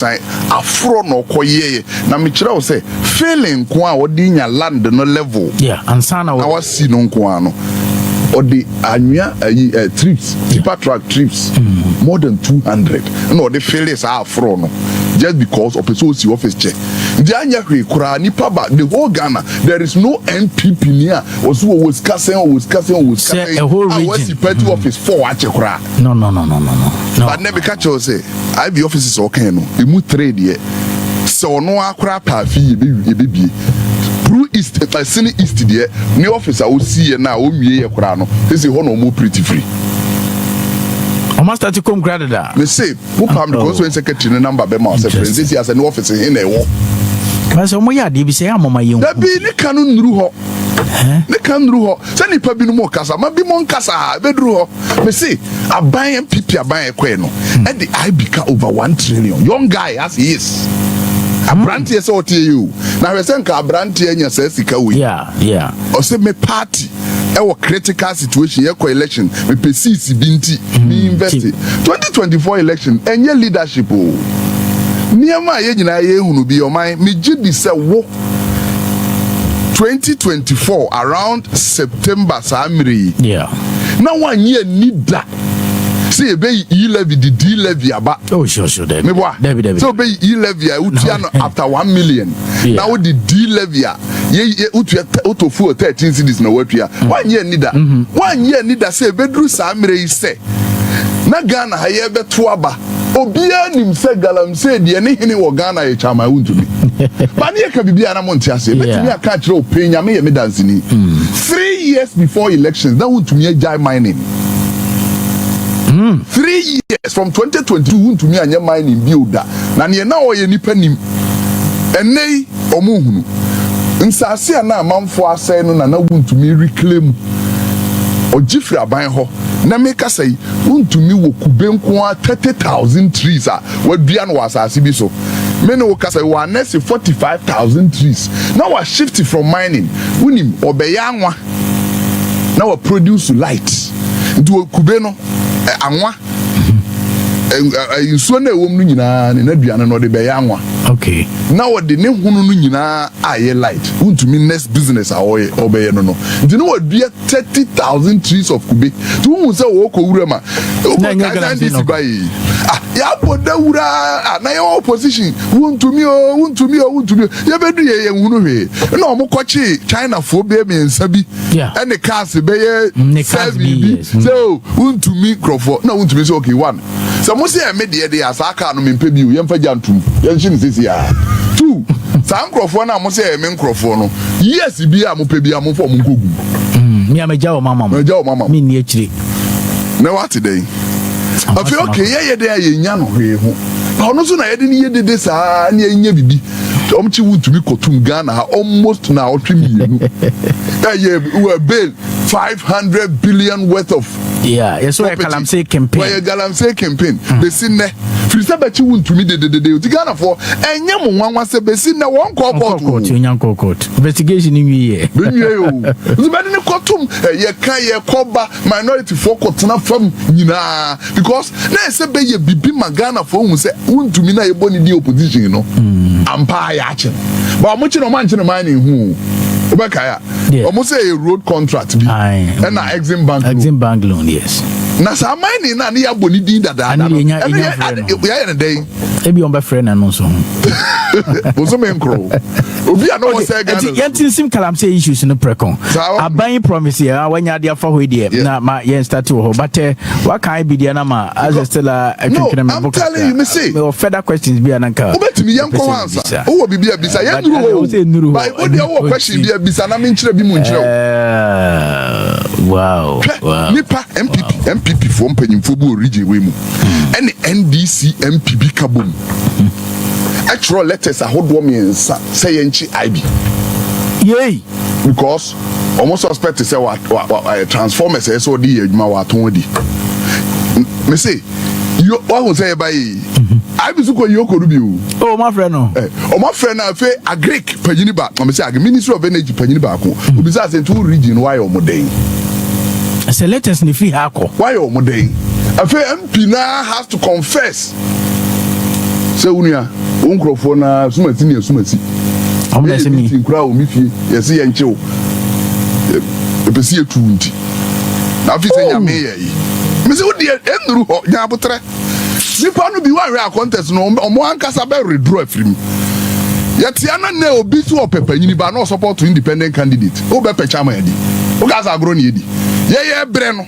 afro no koye na me kire wo say failing ko a wodi nya land no level ansana na wasi no nko ano odi anwa trips super track trips more than 200 no the failures are afro no just because of person si office check the anya hwe kura ni paba the whole Ghana there is no MPP near was casting a whole region party office for ache kura no but never catch you say I be offices okay no e mu trade here so no akura pa fi e Blue East, Sini East there, new officer will see now, ye Kurano. This is one or more pretty free. I must start to come granted that. They say, who come because when secretary number Bema, this as an officer in a war. Because Moya, they say, I'm on my own. That be the canon ruho. The can ruho. Send it probably more casa, maybe mon casa, bedruho. Me say, I buy a pipi, I buy a queno, and the I become over 1 trillion. Young guy as he is. A brand here so to you. Now we say a brand here in your sika we. Yeah. Or say me party. Our critical situation, your election, me PCC binti, me invested. 2024 election, and your leadership. Near my age na ye hunu be your mind. Me jidi say wo. 2024 around September Samiri. Yeah. Now 1 year need that. Say be levy the D levy aba. Oh sure there. Debbie. So be levy utiano after 1 million. Now the D levy ye utofu 13 cities na watua. 1 year need that. 1 year need that say bedru samire say. Na Ghana haye beto aba. Obia nim say galamsey de ne hene wo Ghana ye chama untumi. Ba ne ka bibia na monte ase. Betumi aka kire openya me ye me dancing. 3 years before elections that untumi jai mining. 3 years from 2022 to me anya mining builder na ne na oye nipa nim enei omuhunu nsase na amanfo asai no na wuntumi reclaim ogifri aban ho na make say wuntumi wo kubenko 30,000 trees a wadua no wasase bi so me no kasa wa next 45,000 trees now we shift from mining wunim obeya anwa na we produce light do kubeno anwa nsuo na ewom no nyina ne naduane no de be ya anwa okay na wode ne hunu no nyina aye light untumi next business awoye obeye no nti no wadua 30,000 trees of kube tu hu se wo ko wura ma na nyagala ndisi bai ya boda wura na your opposition untumi ye bedu ye hunu hwe na omokochi China fo be me nsabi and the cars be ye 7 so untumi crofo na untumi so okay one so mo say me de asaka no mempe bi ye mfa jantum ye nchi nsisi ya 2 san crofo na mo say me crofo no yes bi a mo pe bi a mo fo mo nkogu me ameja o mama me ni akire na what today I feel okay ye de ye nya no hwe ho ono so na ye de ni ye de saa na ye nya bibi omchi wutumi kotum Ghana almost na otwemienu ye we bail 500 billion worth of so a galamsey campaign why a galamsey campaign be sin ne frisa bachi wutumi de Ghana for enye mo nwanwa se be sin ne won court investigation ni wiye o zibadi ne kotum ye kan ye koba minority for kotena fam nyina because na se be ye bibi Ghana for hu se wutumi na ye boni di opposition no ampa ya ache ba mo chi no man chi no man hu obeka ya almost say a road contract bi and na Exim Bank loan yes na sa mine na ne ya boni din dada na ya na dey e bi on be friend na no so ozo men kro obi no say Ghana yet sim galamsey issues no precon aban promise ya wanya dia fa ho die na ma yen start ho but what can be dia na ma as still a twetwe me book I'm telling you me say further questions bi ananka obetimi yen ko answer o wo bibia bisa yen nuru by o dia wo question bia bisa na me nkyere bi mu nkyere wow nipa MPP for mpanyimfo bu origin we mu and NDC MPP kabom actual letters ahodo me say yenchi IB yey because almost suspect say what transformers so di adwuma wa ton di me say you what say by IB so ko yoko rubi oh my friend no my friend na fe agric panyini ba me say Ministry of Energy panyini ba ko obi say to region why o modern say letters ni free hako why o modern afa MP na has to confess So unia unkrofo na sumati ni sumati. Amna se mi. Tinkura o mi fie. Yesi ye nche o. Epesi etu nti. Na fi se nyame ye yi. Me se odi enuru ho nya abotre. Nipa no bi wa we contest no omo ankasa be redraw afrim. Yeti ana na obi so opepanyini ba no support to independent candidate. O be pechama yedi. O ga sa agro ni yedi. Ye bre no.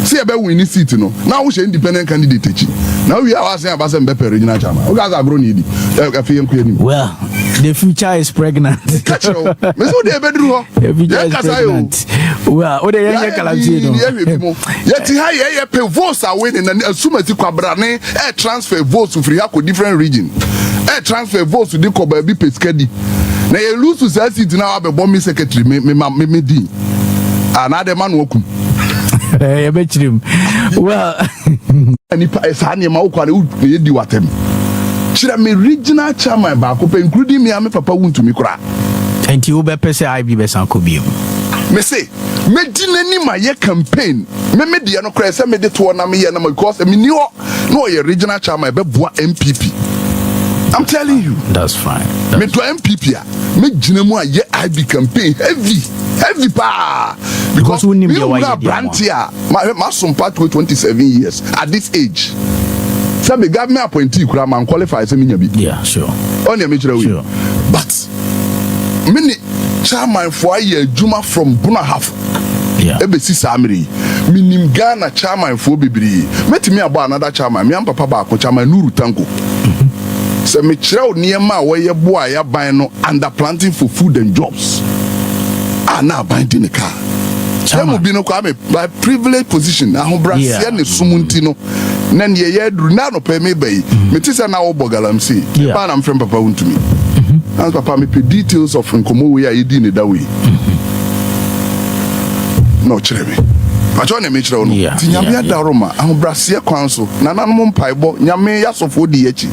See ebe win seat no. Now we independent candidate echi. Now we are saying about some better regional chairman. O ga sa agro ni yedi. Well, the future is pregnant. Catch you. Me so dey bedru ho. The future is pregnant. Well, o dey yan kalanti no. Yeti ha ye pe votes are winning and asumati kwabrane e transfer votes to free ako different region. E transfer votes to the koba bi peskadi. Na ye lose to seat na abebo me secretary me di. Another man wokum. Eh be chirim. Well, nipa esa ne ma ukwa ne ye di watem. Chira me regional chairman ba ko including me and me papa wuntu mi kura. Enti wo be pese IB be san ko biom. Me say me di nani ma ye campaign me dia no kura se me de to na me ye na because me ni no ye regional chairman be boa MPP. I'm telling you. That's fine. Me to MPP a me gina mu a ye IB campaign heavy pa because we are brand here my son part 27 years at this age. So the government appointee kura man qualify say me nya bi. Yeah, sure. Only me kira we. Sure. But many chairman for a juma from Bunahaf. Yeah. Ebesi Samiri. Minim Ghana chairman for bibiri. Meti me about another chairman. Me and papa ba ko chairman Nuru Tango. So me kira niema we ye boa ya ban no under planting for food and jobs. Now binding the car. Chairman bi no kwa me by privileged position. Ahobrase ne sumunti no. Nan ye dru na no pay me bay. Me tisa na wo bogalam see. Pa na mfrem papa wuntu me. And papa me pay details of nkomo we are yedi ne da we. No chere me. Pa jo na me chere no. Ti nyame adaroma ahobrase kwan so. Na nanom mpaebo nyame yasofo di echi.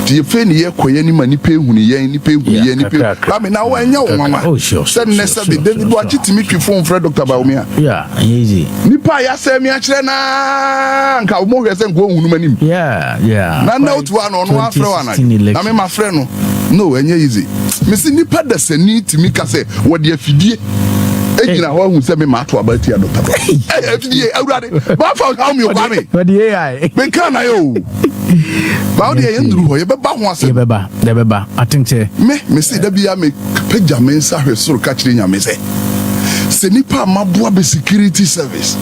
Ti fe ni ye koye ni manipe hunu ye nipe hunu ye nipe. Ba me na wo anya wo nwanwa. Said nessa be David Wachitimi twifo mfre Dr. Dawumia. Yeah, easy. Nipa ya se me akire na nka wo hwe se nko hunu manim. Yeah. Na na otu ano no afre wana. Na me mafre no anya easy. Me si nipa da sani timi ka se wo de afidie. Ejina ho hu se me ma to abati ya Dr. Afidie awurade. Ba fa how me kwa me. What the AI? Me kan na yo. Ba odi ye nduru ho ye beba ho ase. Ye beba. I think say me say da bia me pagya me nsa hwesoro ka kire nyame se. Se nipa maboa be security service.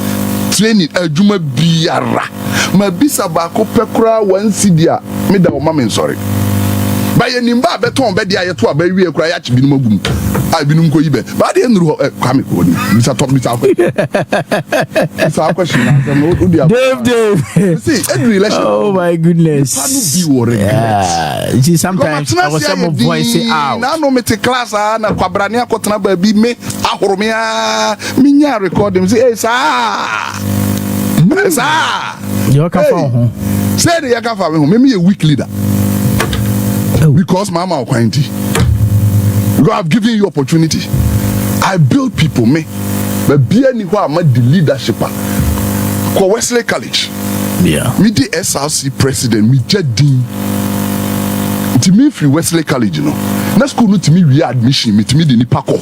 Training adwuma biara. Ma bisa ba ko pekura wan sidia me da o ma me sorry. Ba ye nimba beton be dia ye to aba wie kura ya chibinu magum. A binum ko yibe. Ba de nduru ho kwa me ko ni. Mr. Top Mr. Mr. question na no odi Dave. See, every election. Oh my goodness. Yeah. See, sometimes I was some voice out. Na no me te class na kwabrane akotena ba bi me ahoromia minya record them say sa. You can phone. Say the yaka fa me ho me a weak leader. Because mama okwanti. Because I've given you opportunity. I build people me. But be any who am the leadership. Ko Wesley College. Yeah. Me the SRC president, me Jedin. To me free Wesley College, you know. Na school no to me we admission, me to me the nipa ko.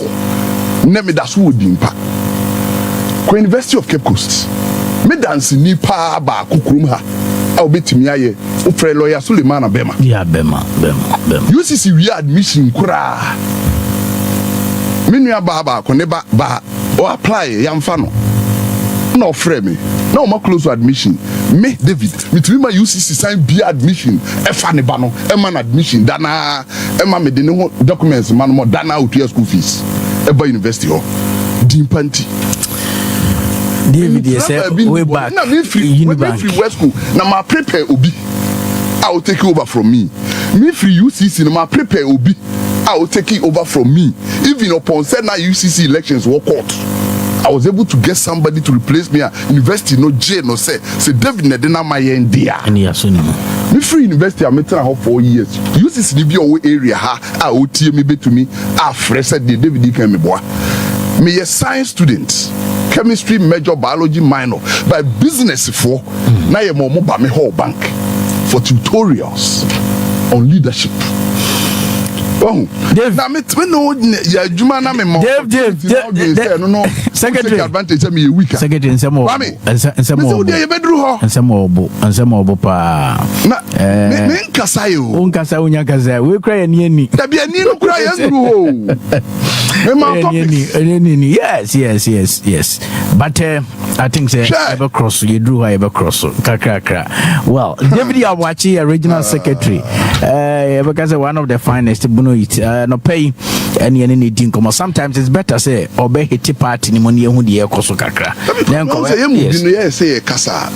Na me that's wo di nipa. Ko University of Cape Coast. Me dance nipa ba kukurum ha. A obetimi aye. O frɛ lawyer Suleiman Abema. Yeah, Bema. UCC we admission kura. Me nua ba ko ne ba o apply yamfa no. No frɛ me. Na o ma close to admission. Me David, me to my UCC sign be admission. E fa ne ba no, e man admission dana e ma me de ne documents man mo dana out your school fees. E ba university ho. Dimpanti. David say way back. Na me free West School. Na ma prepare obi. I will take over from me. Me free UCC na ma prepare obi. I will take it over from me. Even upon said now UCC elections were court. I was able to get somebody to replace me at university, no J, no say David Nedena my India. And yes, me free university, I met her 4 years. UCC the your area ha, I OT me be to me, I fresh said the David came me boy. Me a science student, chemistry major, biology minor, by business for now your mom by me whole bank for tutorials. on leadership. Oh, Dave, now me no ya juma na me mo. Dave, no secretary advantage me week. Secretary nsemo. Nsemo. Me say bedru ho. Nsemo obo pa. Na me nkasa yo. Unkasa unya kasa. We cry ani. Da bia ni no cry andru ho. Me ma topics. Yes. But I think say ever cross you drew ever cross kakra. Well, David Awachi, regional secretary, because one of the finest bono it no pay any dinkum. Sometimes it's better say obey hit party ni money who the ekoso kakra. Then say kasa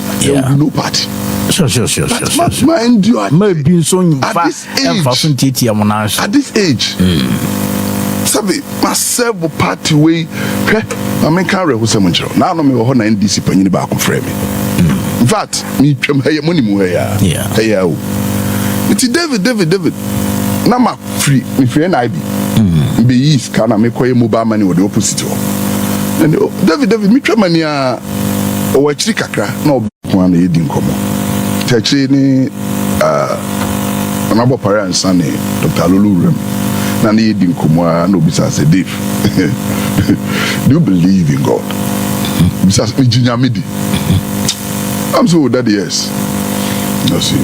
no party. Sure. Maybe so at this age. Sabi myself party way I mean can reho some nchiro na no me ho na NDC panyini ba ko frame in fact me twam hey money mu hey hey o it's David na ma free me free na IB be is kana me koye mobile money with the opposite and David me twam ani a o wa chiri kakra na o ko na yedi nkomo chachi ni na bo parents and Dr. Lulu Rem na yedi nkomo na obisa say Dave do you believe in God? Obisa me jinya medi I'm so that yes no see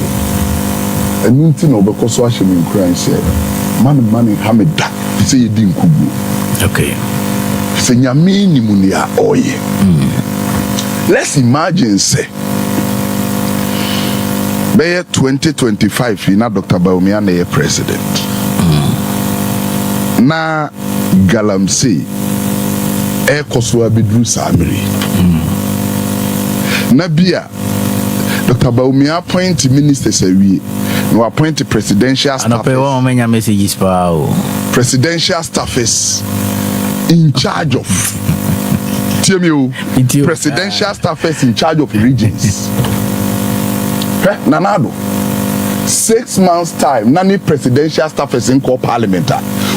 and nothing no because so ahye me nkran say man hameda say yedi nkubu okay say nyame ni mu ne a oye let's imagine say by 2025 na Dr. Dawumia na president na galamsey koso abedru samiri na bia Dr. Dawumia appoint ministers awie no appoint presidential staff presidential staffers in charge of presidential staffers in charge of regions nanado 6 months time nani presidential staffers in call parliament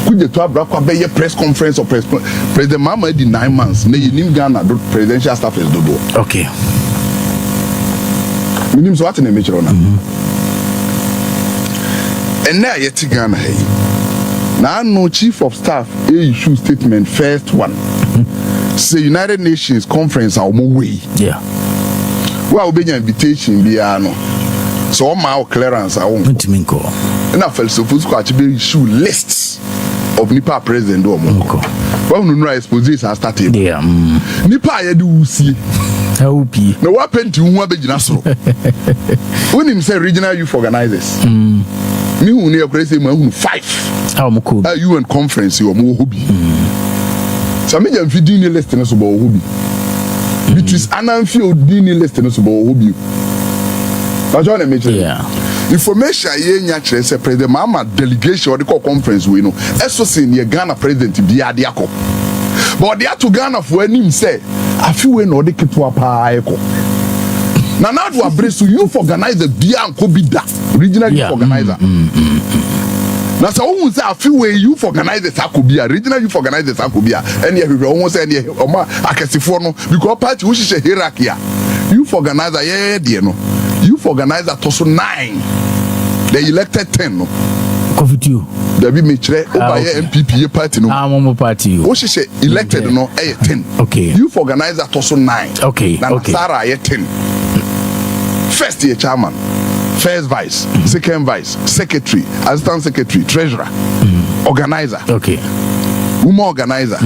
could to abrakwa be press conference or president mama di 9 months na yinim Ghana presidential staffers dodo okay minim so what na me chiro na and na yeti Ghana hey na no chief of staff issue statement first one say United Nations conference a mo way wa obenya invitation bia no so my clearance I won't minko na felsofu ko achibe issue lists of nipa president do monko wa no expose as started nipa ya de wusie helpi no wa penti hu abegina soro unim say regional youth organizers mi hu ne akure say ma hu 5 mko UN conference yo mo hobi so me jam fidi ni list no so bo hobi between anamfi odini list no so bo hobi but John information ye nya kire say president mama delegation or the conference we know eso say near Ghana president bia de akọ but they to Ghana for anim say afi we no de keto pa eko na na do abresu youth organizer bia anko bi da regional youth organizer na so who say afi we youth organizers akobia regional youth organizers akobia ene ehwe won say ene oma akasifo no because party who share hierarchy youth organizer ye de no youth organizer to so 9 they elected 10 no covidu there be me chere obaye MPP party no mo party who share elected no 10 okay youth organizer to so 9 okay na Sara ye 10 first year chairman first vice second vice secretary assistant secretary treasurer organizer okay woman organizer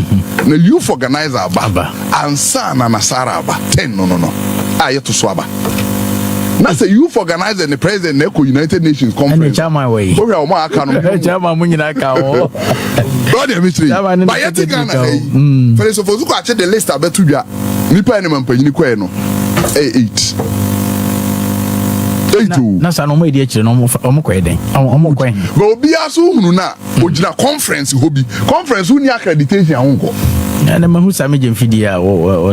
na youth organizer baba ansa na Sara ba 10 no ayeto so aba na say youth organizer the president na United Nations conference and chairman way o o ma aka no chairman mu nyina ka o god dey mystery but yet Ghana hey for so for zuko ache the list abetu dwa nipa ene mampanyini kwae no 8 na sa no mo edi akire no omo kwae den omo kwae but obi aso hunu na ogina conference hobi conference uni accreditation ahonko na mahu same jemfidia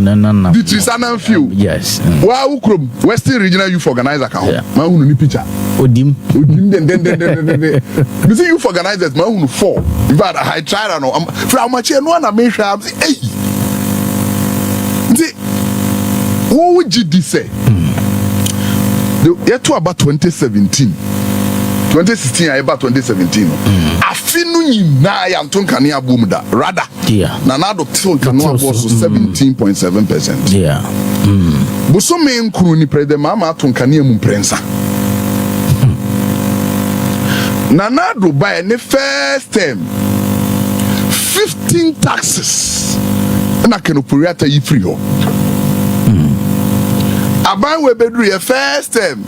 na the Trisanan field yes wa ukrom Western Regional Youth Organizer ka ho ma hunu ni picture odim den you see youth organizers ma hunu 4 in fact I tried no from much no na me hwa hey see what would you say the year to about 2017 2016 I about 2017 afinu nyina ya ntonkane abom da rather na nado tonkane abo so 17.7%. Busome nkuru ni president mama tonkane mu prensa na nado by the first term 15 taxes na kenopuriata yi free ho aban we bedru ye first term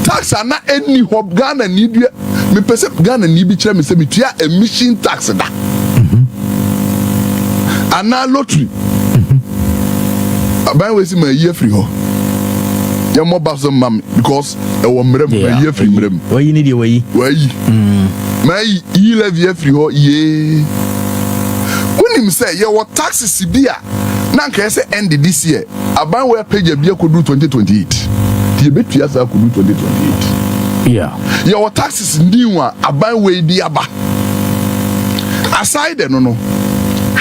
tax ana any hob Ghana ni dua me pese Ghana ni bi kire me se metua emission tax da ana lottery aban we si ma ye free ho ya mo ba so mam because e wo mrem ma ye free mrem wayi ni de wayi ma yi levy free ho ye unim say ye what taxes bia na nka say end this year aban we page bia ko do 2028 die betua sa ko do 2028 ye what taxes ndiwa aban we di aba aside no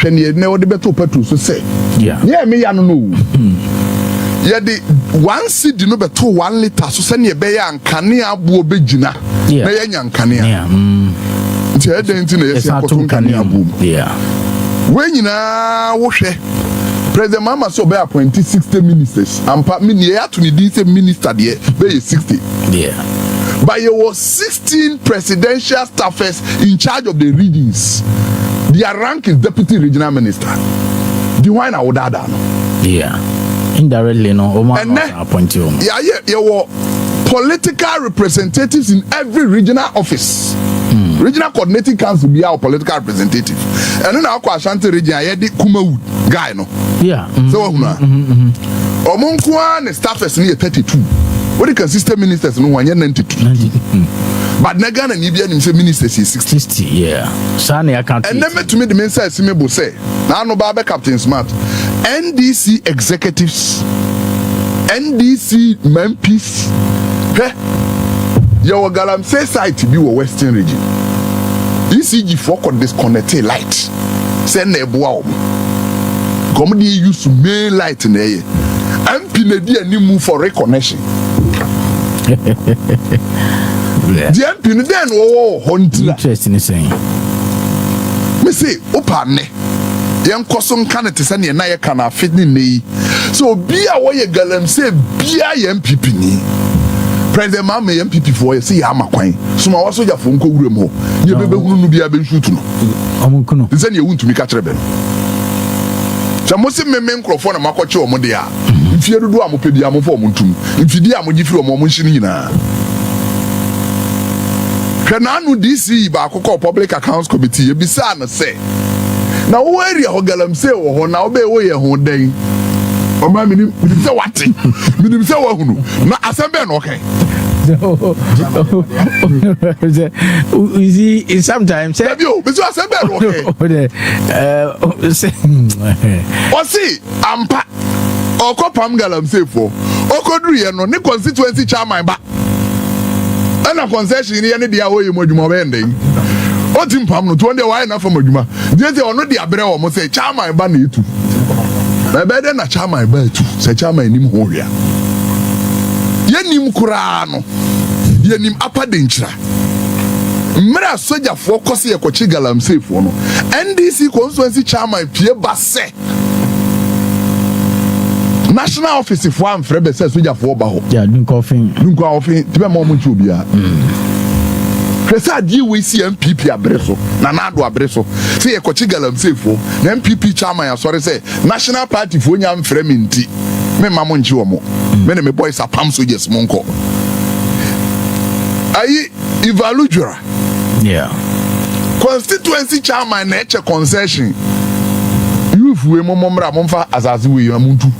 hwene ne wo de beto petrol so say ye me ya no ye de 1 cedi no beto 1 liter so say ne be ya nkane abo begina na ye nya nkane a nti e den ti na ye se ko nkane abo when nyina wo hwe president mama so be appoint 60 ministers ampa me ne ya to ne din say minister de be 60 but there was 16 presidential staffers in charge of the regions. Their rank is deputy regional minister. The one I would add on. Indirectly no appoint you. There were political representatives in every regional office. Regional coordinating council be our political representative. And then our Ashanti region I had the Kumawood guy no. So Omonkwa staffers near 32. What the consistent ministers no 192. But Nagana Nibia himself ministers is 60. Sani account. And then to me the men say Simebo say. Now no Baba Captain Smart. NDC executives, NDC MPs. Your Galam say site to be a Western region. ECG for could disconnect light. Send a bow. Comedy used to main light in the air. MP Nadia new move for reconnection. The MP then interesting is saying. Me say opane. Yen kosom kan te sane na ye kana fitni nei. So bia wo ye galam say bia ye MPP ni. President Mama ye MPP for ye say ya makwan. So ma wo soja fo nko wurem ho. Ye bebe hunu no bia be shoot no. Omunkuno. Te sane ye wuntumi ka kire be no. Chamosi meme nkrofo na makoche omo de a. Mfie dudu amopedi amofo omo ntum. Mfidi amogifiri omo nhini nyina. Kananu DC ba akoko public accounts committee ye bisa na say na wo area ho galam say wo ho na obe wo ye ho den o ma minim say what minim say wo hunu na asembe no okay is sometimes say you be so asembe no okay o see ampa okopam galam say for okoduru ye no ne constituency chairman ba ana concession ni dia wo ye modwuma be ndeng o timpam no to nde why na fa modwuma die te ono dia brɛ wo mo say chairman ba na etu na be de na chairman ba etu say chairman nim ho hwea ye nim kura no ye nim apa de nkyira mra soja fo kose ye kochi galam sefo no NDC constituency chairman pie ba se national office for am frebe say soja for ba ho nunko ofin tibe mo mo nchu bia Presa di we see MPP abreso na nado abreso say e kochi galam sefo na MPP chairman ya sorry say national party fo nya mfreme nti me ma mo nchi wo mo me ne me boys apam soldiers mo nko ayi Ivalujura constituency chairman na eche concession youth we mo mra mo mfa azazi we ya muntu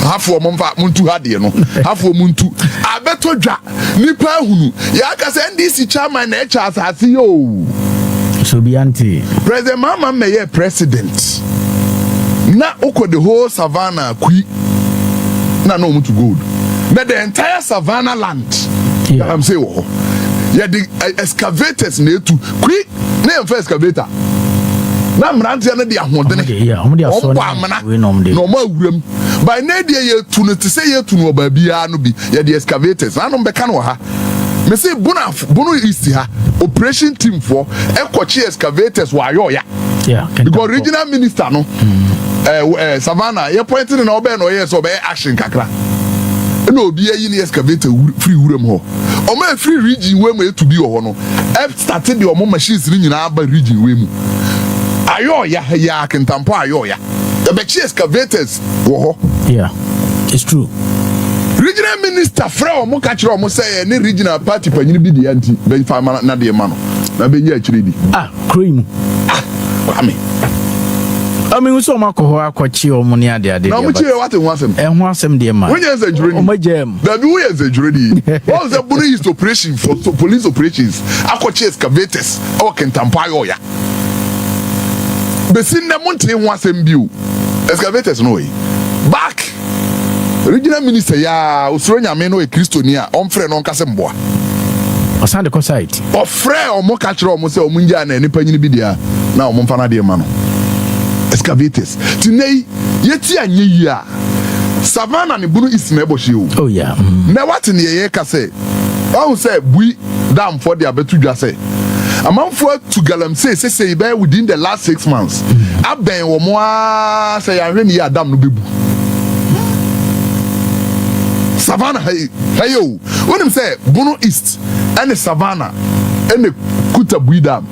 hafu omomfa muntu hade no hafu omuntu abeto dwa nipa hunu ya ka se NDC chairman na echa asase yo so be anti president mama meye president na oko the whole savannah kui na no mutu gold na the entire savannah land I'm say wo ya the excavators na etu kui na first excavator na mrantia na de ahodene we no ma awuram by na de ye tu no te say ye tu no ba bia no bi ye the excavators na no be ka no ha me say bono is ha operation team for ekochi excavators wa ayoya. Yeah, because regional minister no Savannah you pointing na obe no yes obe action kakra na obi ayi ni excavator free wuram ho o ma free region we ma to be ho no started the omo machines ni nyina aba region we mu ayoya ya kentampo ayoya the be excavators wo ho. Yeah, it's true. Regional minister fra omo ka kire omo say ni regional party panyin bi de anti be fa na de ma no na be nya akire di cream kwame I mean, so much akwachi omo ni ade ade. Na mo chire what ho asem. Ho asem de ma. When you say juredi. Omo jam. That we is a juredi. What was the police operation for police operations? Akwachi excavators. O kentampa yoya. Besin na monte ho asem biu. Excavators no way. Back. Regional minister ya osoro nyame no e Kristoni a omfre no nkase mboa. Osan de ko site. Ofre omo ka kire omo se omo nja na nipa nyini bi dia na omo mfa na de ma no. Excavators. Today, yeti anye yi a Savannah ne bunu is na eboshi o. Oh yeah. Na what ne ye ka say? Who say bui dam for the abetu dwa say. Amanfo to galamsey say be within the last 6 months. Aben wo mo a say ya hwe ne ya dam no bebu. Savannah hey yo. When him say Bono East and Savannah and the Kuta Bui Dam.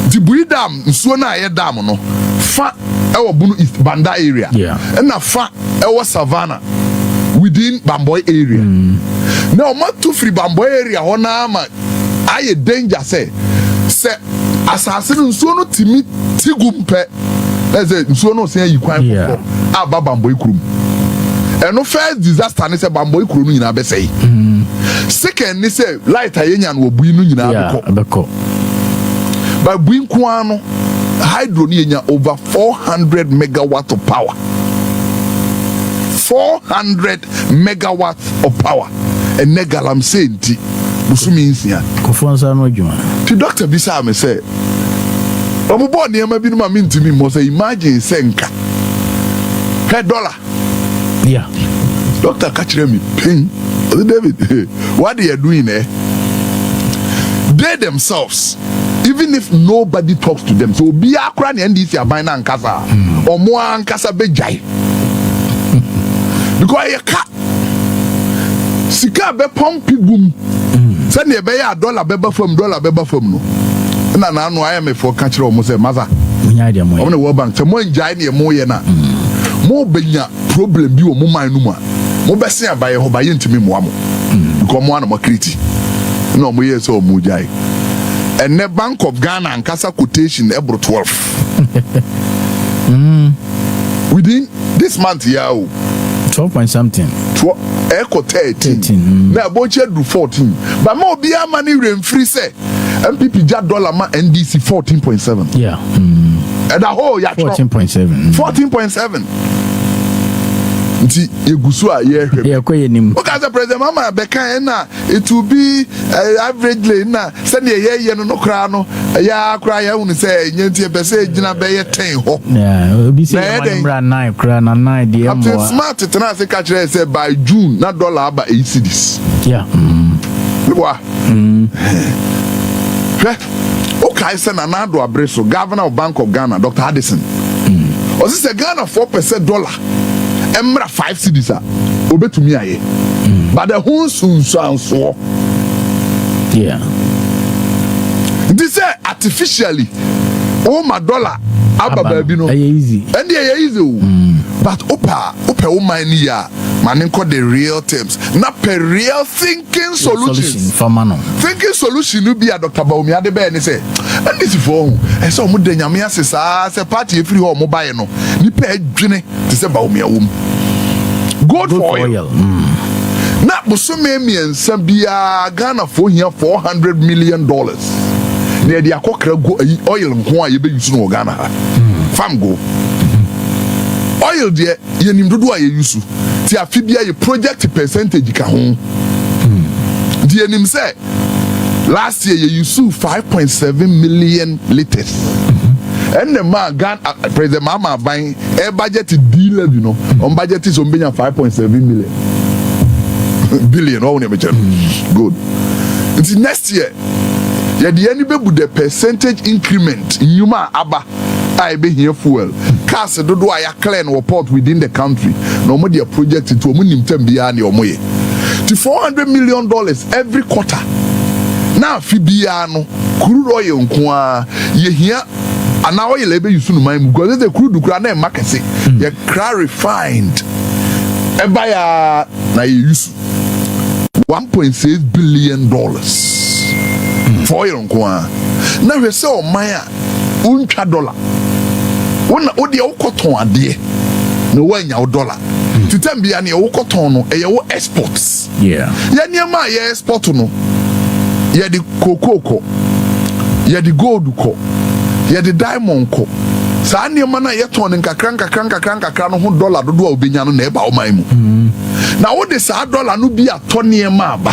The Bui Dam nsuo na ye dam no fa ewo Bono East Banda area. Yeah. And na fa ewo Savannah within Bamboy area. Now ma to free Bamboy area ho na ma aye danger say asase nsuo no timi tigumpe. Let's say nsuo no say yi kwan for aba Bamboy kurum. And no first disaster ni say Bamboy kurum nyina be say. Second ni say light ayenya no Bui no nyina abeko. By Bui kwano hydro ni yenya over 400 megawatts of power. 400 megawatts of power. And negalam say nti busumi nsia. Kofonsa no djuma. The doctor bisa me say omo bo ne ma bi no ma ntimi mo say imagine say nka $1. Yeah. Doctor catch me pain. David, what they are doing they themselves, even if nobody talks to them, so be a cranny and this are buying ankasa or more ankasa bejai. Because a cat sika be pumpy boom. Send a bay $1 beba from no. And I know I am a for catcher almost a mother. On the World Bank, someone giant more yena. More benya problem you mo man numa. Mo be se abaye ho baye ntimi mo amo. Because mo na mo kriti. No mo yes o mo jai. And the Bank of Ghana and Kasa quotation ebro 12. Within this month here 12 point something. Echo 13. Na boche do 14. But mo be a money rem free say MPP ja dollar ma NDC 14.7. Yeah. And the whole ya 14.7. 14.7. Nti egusu a ye hwem. Yeah, koye nim. Because the president mama beka na it will be averagely na say ye no kra no ya kra ya unu say nyentie be say gina be ye 10 ho. Yeah, obi say number 9 kra na 9 de mo. Captain Smart tena say catch say by June na dollar aba 8 cedis. Yeah. Wa. Okay, say na do abreso governor of Bank of Ghana Dr. Addison. O say Ghana 4% dollar. Emra 5 cedis a obetumi aye. But the whole so. Yeah. This artificially my dollar aba baby no. Easy. And easy. But opa o money ya man call the real terms. Not per real thinking solutions. Thinking solution will be a Dr. Baumia de Ben say. And this for and so mo de nyame asesa say party free ho mo buy no. Ni pe adwene to say Baumia wom. Good for oil. Na bosome miensa bia Ghana for here $400 million. Na dia kokra go oil nko a ye be use no Ghana ha. Fam go. Oil there ye nim dodo a ye use. Ti afibia ye project percentage ka ho. Di nim say last year you use 5.7 million liters. And the man Ghana President Mama buying a budget deal, you know. On budget is on 5.7 million. billion or good. Until next year, the enemy with the percentage increment in Yuma Abba. I be here fuel. Cars do I clean or port within the country. No more their project to a tembiani or moye. To $400 million every quarter. Now Fibiano, crude oil kwa ye here and now you label you soon mind because the crude grana market say you refined. And by na you use $1.6 billion for oil kwa. Now we say Maya uncha dollar. When odi okoton ade no wanya dollar. To tell me ani okoton no e ye exports. Yeah. Ya niam ye export no. Ye di cocoa ko. Ye di gold ko. Ye di diamond ko. Sa niam na ye ton nkakran no ho dollar dodo a obenya no na e ba o man mu. Na wo de sa dollar no bi ato niam aba.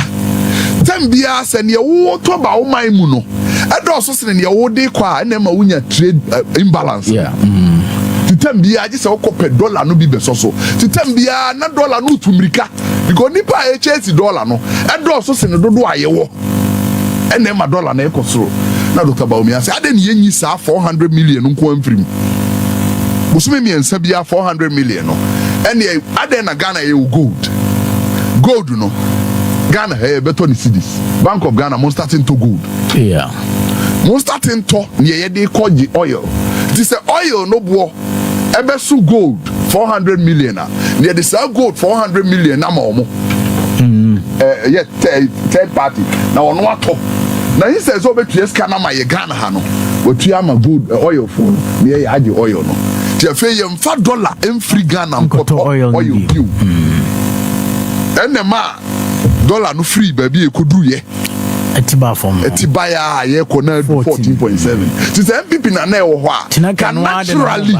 Tembia se ne wo to ba o man mu no. Edo so se ne wo de kwa na ma wunya trade imbalance. Yeah. Titambia je se okope dollar no bi beso so. Titambia na dollar no tumrika. Because nipa HS dollar no. Edo so se ne dodo ayewo. Ene ma dollar na ekosoro. Na Dr. Dawumia say ade ne yenyi sa 400 million nko amfrim. Busume mi ensa bia 400 million no. Ene ade na Ghana ye gold. Gold no. Ghana hey beto ni cedis. Bank of Ghana most starting to gold. Yeah. Most starting to near ye call the oil. This oil no bo ebe su gold 400 million. Near the sell gold 400 million na mo. Yeah, third party. Now on what top. Now he says over to yes kana ma ye Ghana ha no. What you am gold oil for near ye add the oil no. Ti fe ye mfa dollar em free Ghana mpoto oil bill. Enema dollar no free baby e kodu ye. Etiba form. Etiba ya ye kona 14.7. Ti say MPP na na e wo ho a. Can naturally.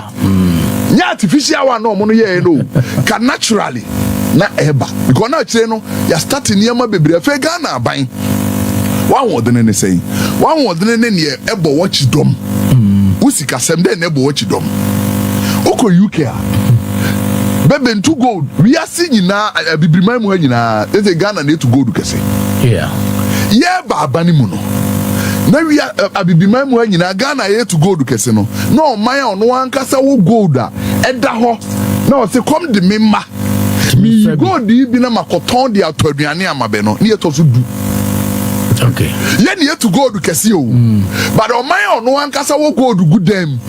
Nya artificial one no mo no ye no. Can naturally na eba. Because na chire no ya start niam bebre fe Ghana aban. One word ne say. One word ne ne ebo watch dom. Usika sem de ne ebo watch dom. Oko UK a. Bebe to gold. We are seeing na bibrimai mu nyina. They say Ghana need to gold kese. Yeah. Yeah, baba ni mu no. Na we are abibrimai mu nyina Ghana ye to gold kese no. No man on one kasa wo gold a. Eda ho. Na o say come the memma. Mi gold bi na makoton de atoduane amabe no. Ne to so du. Okay. Ye ne to gold kese o. But o man on one kasa wo gold good dem.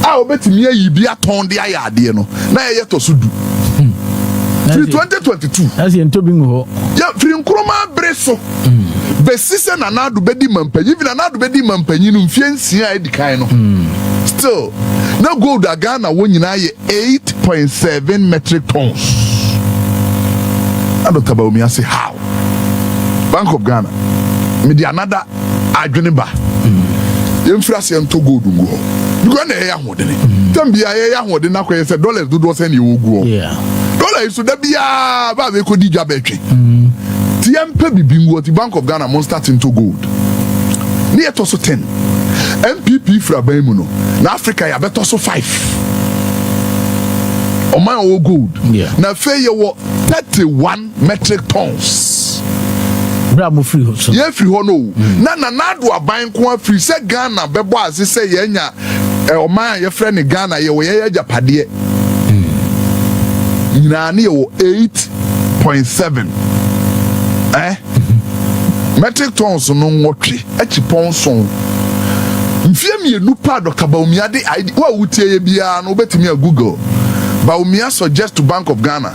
A obetimi ayi bi aton de ayade no na ye to so du 2022 as ye ntobi ngo ya firi nkroma breso besise na nadu bedi mampanyi vi na nadu bedi mampanyi no mfie nsia edikan no still na gold Ghana wo nyina ye 8.7 metric tons. And Dr. Dawumia say how Bank of Ghana me di another adweneba yemfrase ento gold ngo because na ya hodene tambia ya hodene akoye say dollars do do say na woguo yeah dollars so da bia ba be ko di dwa betwe ti empe bibingo ti Bank of Ghana mon start into gold ni eto so 10 MPP fra ban mu no na Africa ya beto so 5 o man o gold na fe ye wo 31 metric tons. Bravo free ho so. Ye free ho no. Na do aban ko free se Ghana bebo ase se ye nya o man ye frɛ ne Ghana ye wo ye japade. Nyina ne wo 8.7. Metric tons no nwotwe achipon so. Mfie mienu pa Dr. Dawumia de wa wutie ye bia no betimi a Google. Dawumia suggest to Bank of Ghana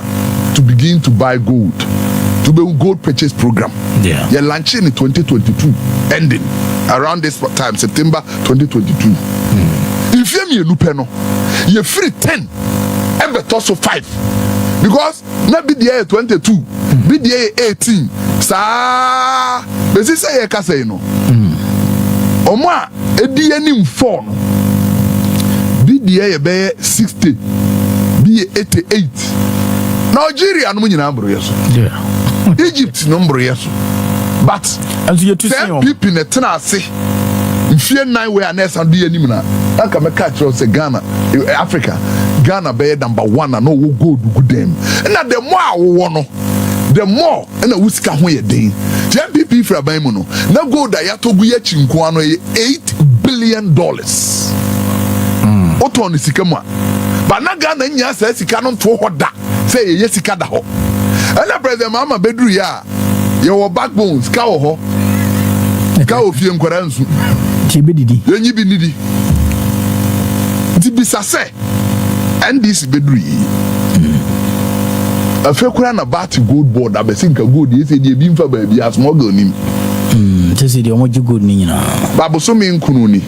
to begin to buy gold. To be gold purchase program. Yeah. You're launching in 2022, ending around this time, September 2022. If you're no, you're free 10, and but also 5. Because not be the year 22, be the year 18. Sa, but this say you can say no. Oma, edi any 4. Be the year 60, be 88. Nigeria no money number yes. Yeah. Egypt number yes. But as you to say people in a tenase if you 9 way and and be any na aka me catch us Ghana Africa Ghana be number 1 and no go good them and the more wo no the more and a whisker ho ye den MPP fra ban mu no na gold a yatogu ye chinko ano $8 billion oto ni sika mu a ba na ga na nya sa sika no to hoda say ye sika da ho and president mama bedru ya ye wo backbones ka wo ho ka ofie nkwara nsu tibedidi yenyi bi nidi ti bisase NDC bedru afekura na bat gold board abesinka gold yese die bi mfa ba bi asmogel nim tese die omoji gold ni nyina babo so me nkunu ni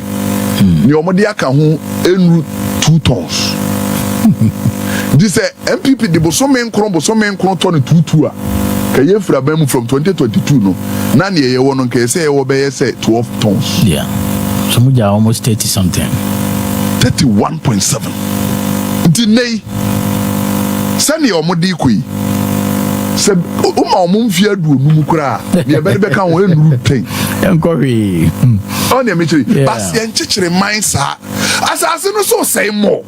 ni omode aka ho enru 2 tons this MPP de bo so me nkron ton 22 a ka ye fra ba mu from 2022 no na ne ye wo no ka say ye wo be ye say 12 tons yeah so muja almost 30 something 31.7 dinei sani omodi koi se uma omumfia du onum kura ne be be kan wo enuru ten enkowe on e mechi bas ye nchichire man sa asase no so say mo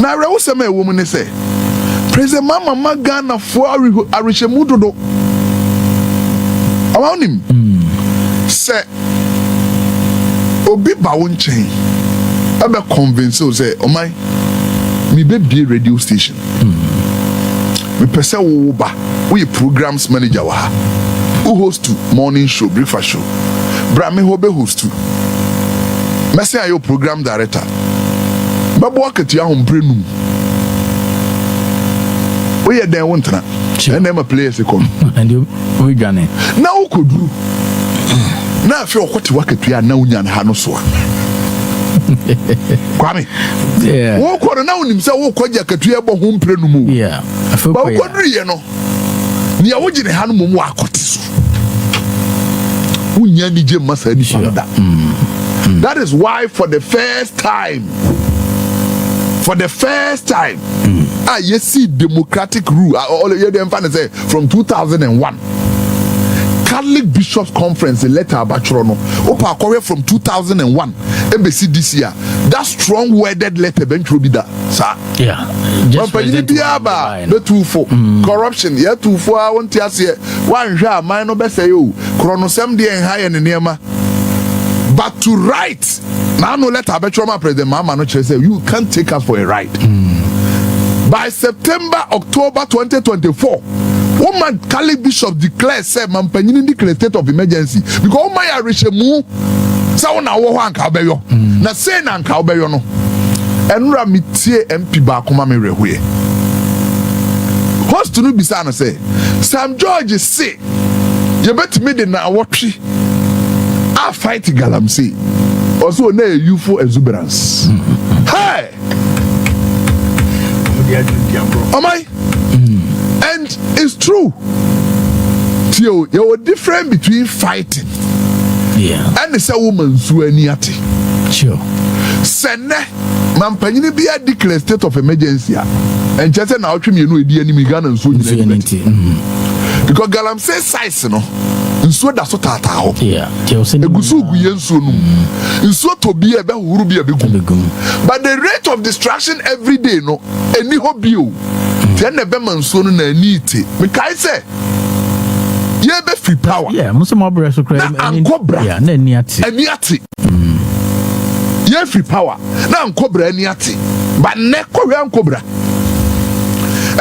na rewo se ma ewo mu ne se president mama magana fo arishemu dodo awonim se obi ba won chen abe convince o say o mai mi be be radio station me pese wo ba we programs manager wa who host morning show breakfast show bra me ho be host me say ayo program director babo akati ahom prenum we den wontra and ma players come and we gane na ukoduru na afi okoti wakati ya na unya na ha no so Kwame. Yeah. Wo ko na wonim se wo kwaja katua bo ho mprenu mu. Yeah. Ba wo koduru ye no. Nia wo gine ha no mu akoti so. Unya ni je masa ni fanda. That is why for the first time you see democratic rule all you dem fan say from 2001 Catholic Bishops Conference letter abachro no opa akore from 2001 embassy this year that strong worded letter bentro bi da sa yeah just ba the two for corruption yeah two for I want to say one hwa man no be say o kronosem de en high ne nema but to write now no letter abachro ma president mama no say you can't take us for a ride by October 2024 woman Catholic Bishop declare say mampanyini declare state of emergency because my arishemu say wona wo ho anka obeyo na say na anka obeyo no enura mitie MP ba akoma me rehwe host no bisa na say Sam George say you bet me de na awotwe a fight galamsey also na youthful exuberance hey am I? And it's true. You're different between fighting and the woman's sueniati. Sure. Sene, Mampany be a declared state of emergency. And just now, you know, the enemy gun and so because Galam says size, no. And so that's what I thought. Yeah, so to be a big. But the rate of distraction every day, no, any hobby. Then the Beman son and need it. Because say, yeah, be free power. Yeah, Muslim Obra and Cobra. Yeah, Niati. And Niati. Yeah, free power. Now Cobra and Niati. But ne Korean Cobra.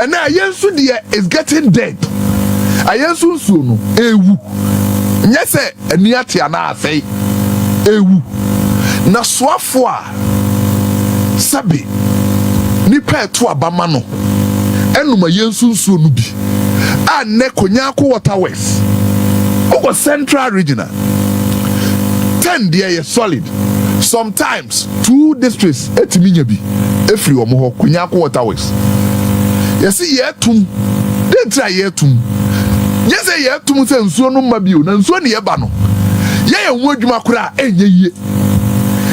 And now Yensu dear is getting dead. I Yensu soon. Ewu. Yes, and Niati and I say, Ewu. Na swafwa Sabi. Nipa to abamano. Enuma yensu nsuo no bi a ne konyako water west over central regional 10 there is solid sometimes 2 districts etiminya bi efri omo ho konyako water west yes yetum dey try yetum yes yetum se nsuo no ma bio na nsuo ne yeba no ye hu adwuma kura enye yie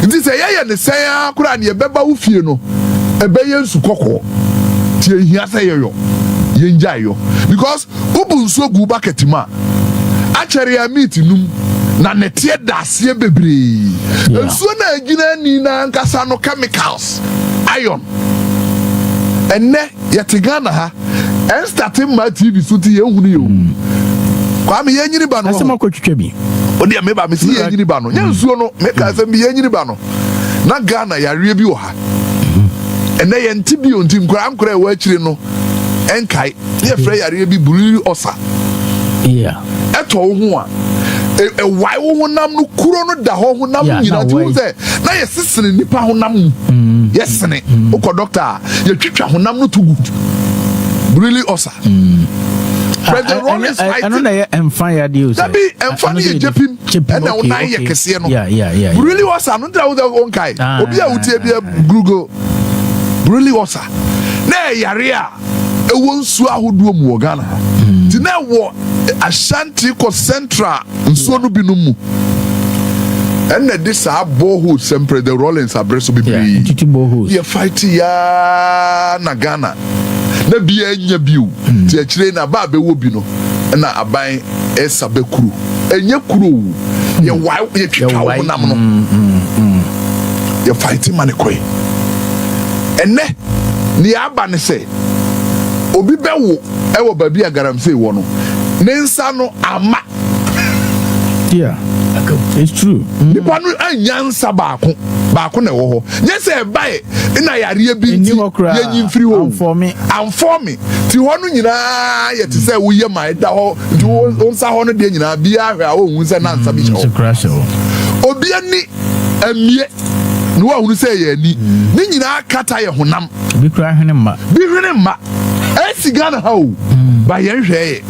nti se ye ne sen kura ne yebeba wo fie no ebe yensu kokko here say yo yenja yo because ubu nso gu bucket ma actually a meet num na netie dasie bebre nso na agina ni na nkasa no chemicals iron enne yetigana ha and starting my TV so ti ehunu yo kwame yenyini ba no asema ko twetwa bi odi ameba me si yenyini ba no nyansuo no me ka asem bi yenyini ba no na Ghana yare bi wo ha ene ye nti bi onti nkora e wa akire no enkai ye frɛ yare bi burili osa eto ho a why honam no kuro no da ho honam nyina ti wo se na ye sesene nipa honam yesene o doctor ye twitwa honam no to good really osa President Rollins I don't know emfa ya dio that be emfa ni jepim and na una ye kese no really osa no da wo onkai obi a wutie bia Google really osa na yare a ewo nsu ahodo mu wo Ghana ti na wo Ashanti ko Central nsuo no bi no mu enne this borehole sempre the Rollins abreso bibiri ye fight ya na Ghana na bia enya biu ti akire na ba be wo bi no na aban esa bekuru enya kuro ye wa ye twitwa honam no ye fight manikoi enne ni aba ne se obi bewo ewo ba bia garamse wo no nensa no ama it's true nipa no anyansa baako na wo ho nyese bae ina yare bi nti yenyi mfiri ho am for me ti ho no nyina ye te se wo ye mai da ho nti wo nsa ho no de nyina bia hwe a wo hu se na nsa bi che ho obi ani amie no wa hu se ye ani ni nyina kata ye honam bi kra hwene mma esi Ghana ha o ba ye hwe ye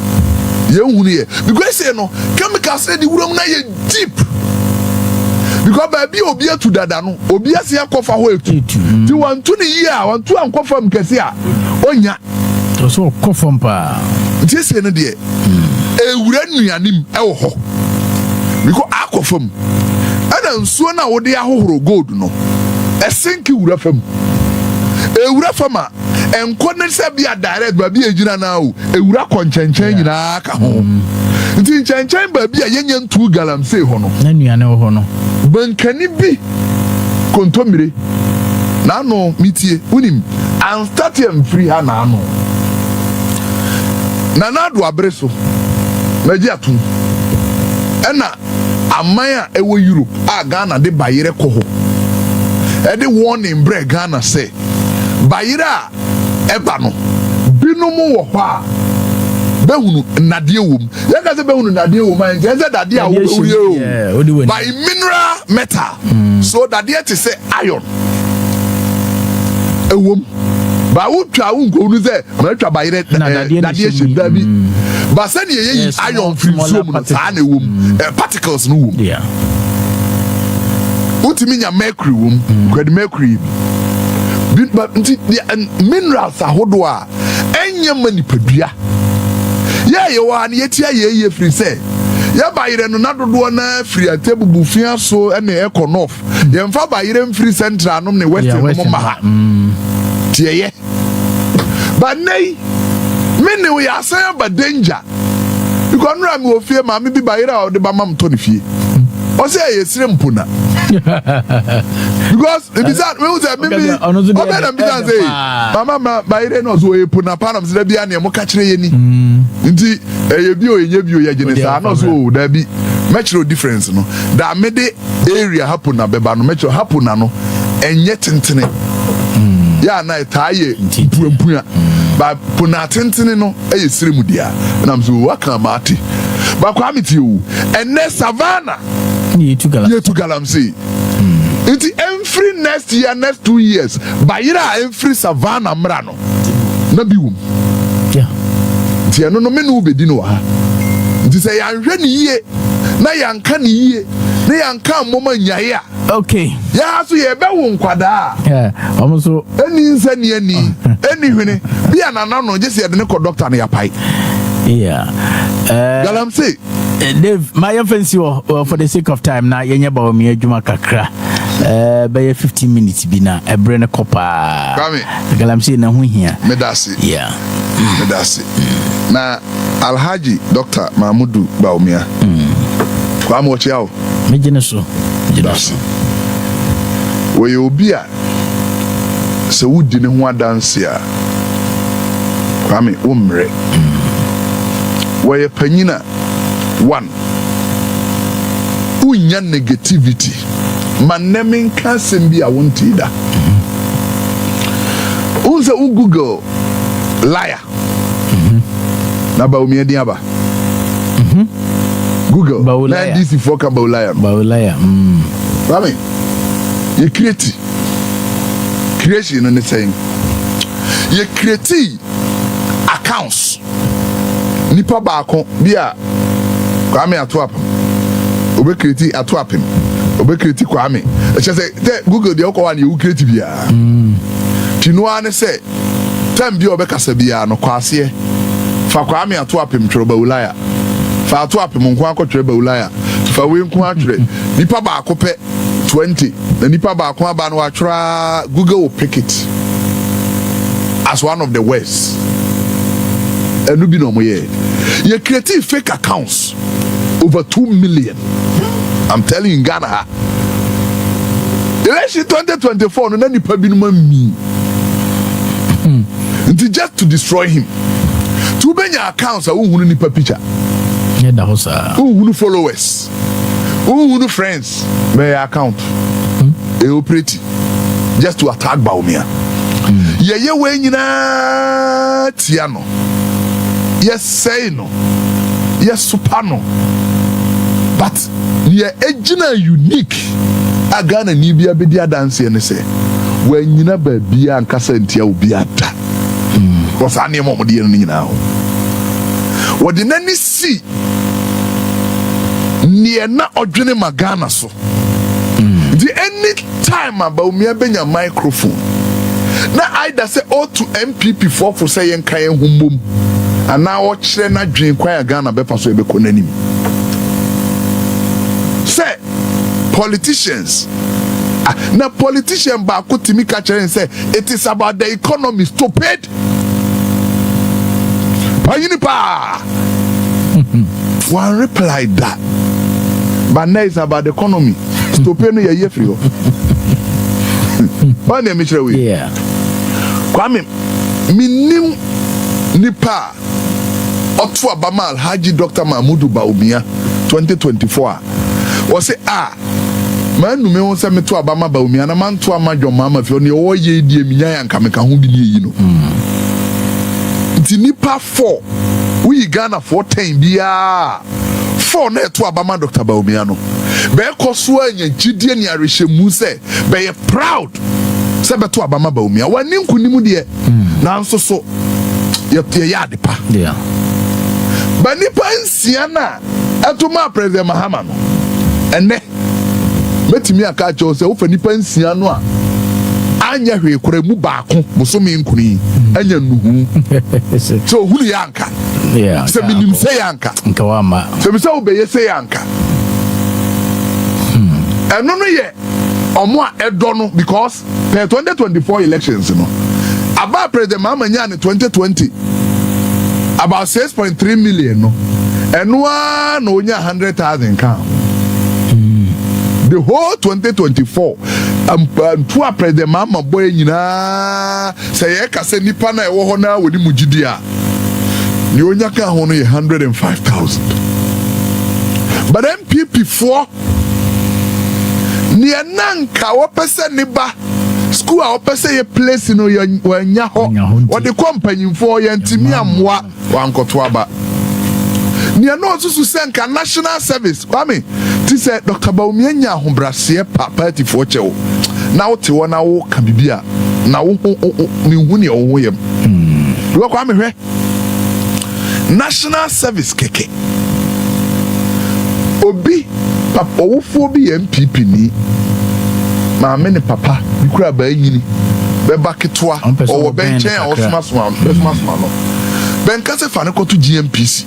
ye because say no chemicals say the wuram na ye deep because baby obi atu dada no obi ase akofa ho etu ti wantu ni yi a wantu ankofa mkese a onya to so kofa mpa ti say no de ewura nuanim e wo ho because akofa mu ana nsuo na wo de ahohoro gold no esenki wura fam ewura fama enko ne se bia direct ba bia ejina na o ewura konchenchen nyina ka ho nti nchenchen ba bia yenya ntu galamse ho no na nuane ho no bankani bi kontomire na no mitie unim and start am free ha na no na do abreso maji atun ena amaya ewo Europe a Ghana de bayire ko ho e de warning bre Ghana say bayira eba no binumu wo ho a behunu nade wom ye ka se behunu nade wom an je se dade a wo ori by mineral metal so dade te say iron ewom ba wo twa wo nko nu se ma twa bayire dade she dabi ba se ne ye iron free so mu sa na ewom particles no wom utimi nya mercury wom kwed mercury but minerals ahodo a enye manipadua ye wa na yetia ye free say ya bayire no nadodo na free atebubu fia so na econof ye mfa bayire free central no ne western no ma ha tie ye but nei me we asan ba danger because no am ofie ma me bi bayire a de ba mam to ne fie o say ye sire mpuna because if that we say maybe obeda bi dan say mama bayire no so e puna pa na se bia na mo ka kire ye ni nti ye bi o ye bi o ye gene sa no so da bi metro difference no da me de area happen na beba no metro happen na no enye tentene ya na taye puapua ba puna tentene no eye siremu dia na so waka mati ba kwa meti o enne savannah ye to galamsey It's every next year, next 2 years. Bayira every savannah mrano. Nabium. Yeah. Tia no menu be dino ha. Nti say yanhwe ni ye. Na yanka ni ye. Na yanka moma nyaye. Okay. Ya so ye be wo nkwada. Yeah. Almost any nsani ani. Any hwene. Bia na na no just ye de ne ko doctor na yapai. Yeah. Galamsey. Dave, my offense for the sake of time now, yenya ba mi adwuma kakra. By 15 minutes bi na ebre ne kopa. Galamsey na ho hia. Medasi. Yeah. Medasi. Na Alhaji Dr. Mahmudu Dawumia. Kwa mo chiao. Mejene so. Medasi. We obi a se wudi ne ho adanse a. Kwame umre where penina one unya negativity manemin kasem bi a wonti da unse Google liar na ba umi edi aba Google na DC for ka ba liar Kwame you creation no saying you create accounts nipa baako bia Kwame atoapem obe create atoapem obe create Kwame e say Google dey okwa na you create bia tinu ane say time bia obe kasa bia no kwase fa Kwame atoapem twere ba ulaya fa atoapem nko akotwere ba ulaya fa we nko atwere nipa baako pe 20 na nipa baako aba no atwere Google will pick it as one of the worst. And you know you create fake accounts over 2 million. I'm telling you in Ghana. Election 2024, no nani pabinuma me. Just to destroy him. Too many accounts are who nipa picture. Yeah, that was who followers. Who friends by account. They operate just to attack Baumia. Ye we nyina tiano. Yes say no. Yes supano. But ye ejina unique. Agana ni bia be dia dance ne say. We nyina ba bia ankasa ntia obi ada. Because ane mo de no nyina ho. Wo de nani si nie na odwene magana so. The any time about me benya microphone. Na either say all to MPP for say yen kan humbom ana o kire na dwen kwan Ghana be pa so e be konanim say politicians na politician ba ko timi ka kire say it is about the economy stupid payini pa one reply that but now it's about the economy stupid no ye free o ba na me kire we yeah Kwame minim nipa otu abama Alhaji Dr. Mahmudu Baumia 2024 was say manu me won say me to abama Baumia na man to amadwo mama fi oni o ye die minya yanka me ka ho bi ni yi no nti nipa 4 we Ghana 410 bia 4 na to abama Dr. Baumia no be koso anya gidie ni arehemu say be proud Sabato abama Baumia wani nkunimu de na nso so ye yade pa yeah bani pa nsia na atuma president Mahama no ene metimi aka cho se wo fa nipa nsia no a anya hwe kora mu baako musomi nkuni anya nuhu so hulu yanka yeah se minim se yanka nka wa ma se mi se obeye se yanka eno no ye omo edono because per 2024 elections no about president Mahama nya ne 2020 about 6.3 million no eno na onya 100,000 ka the whole 2024 to president Mahama boy nyina say ye ka se nipa na ewo ho na woni mugidi a ni onya ka ho no 105,000 but MPP 4 ni nanka wopese ne ba school a wopese ye place no wanya ho wo de company for ye ntimi amwa wankoto aba ni no susu senka national service kwame ti say Dr. Baumia nya ahobrase party for chewo na wo te wo na wo ka bibia na wo ni hu ne wo yem wo kwame hwe national service keke obi papa owofo bi MPP ni maame ne papa ikura ba yini be baketwa owo benchen a osmasma no benka se fa ne koto GMPC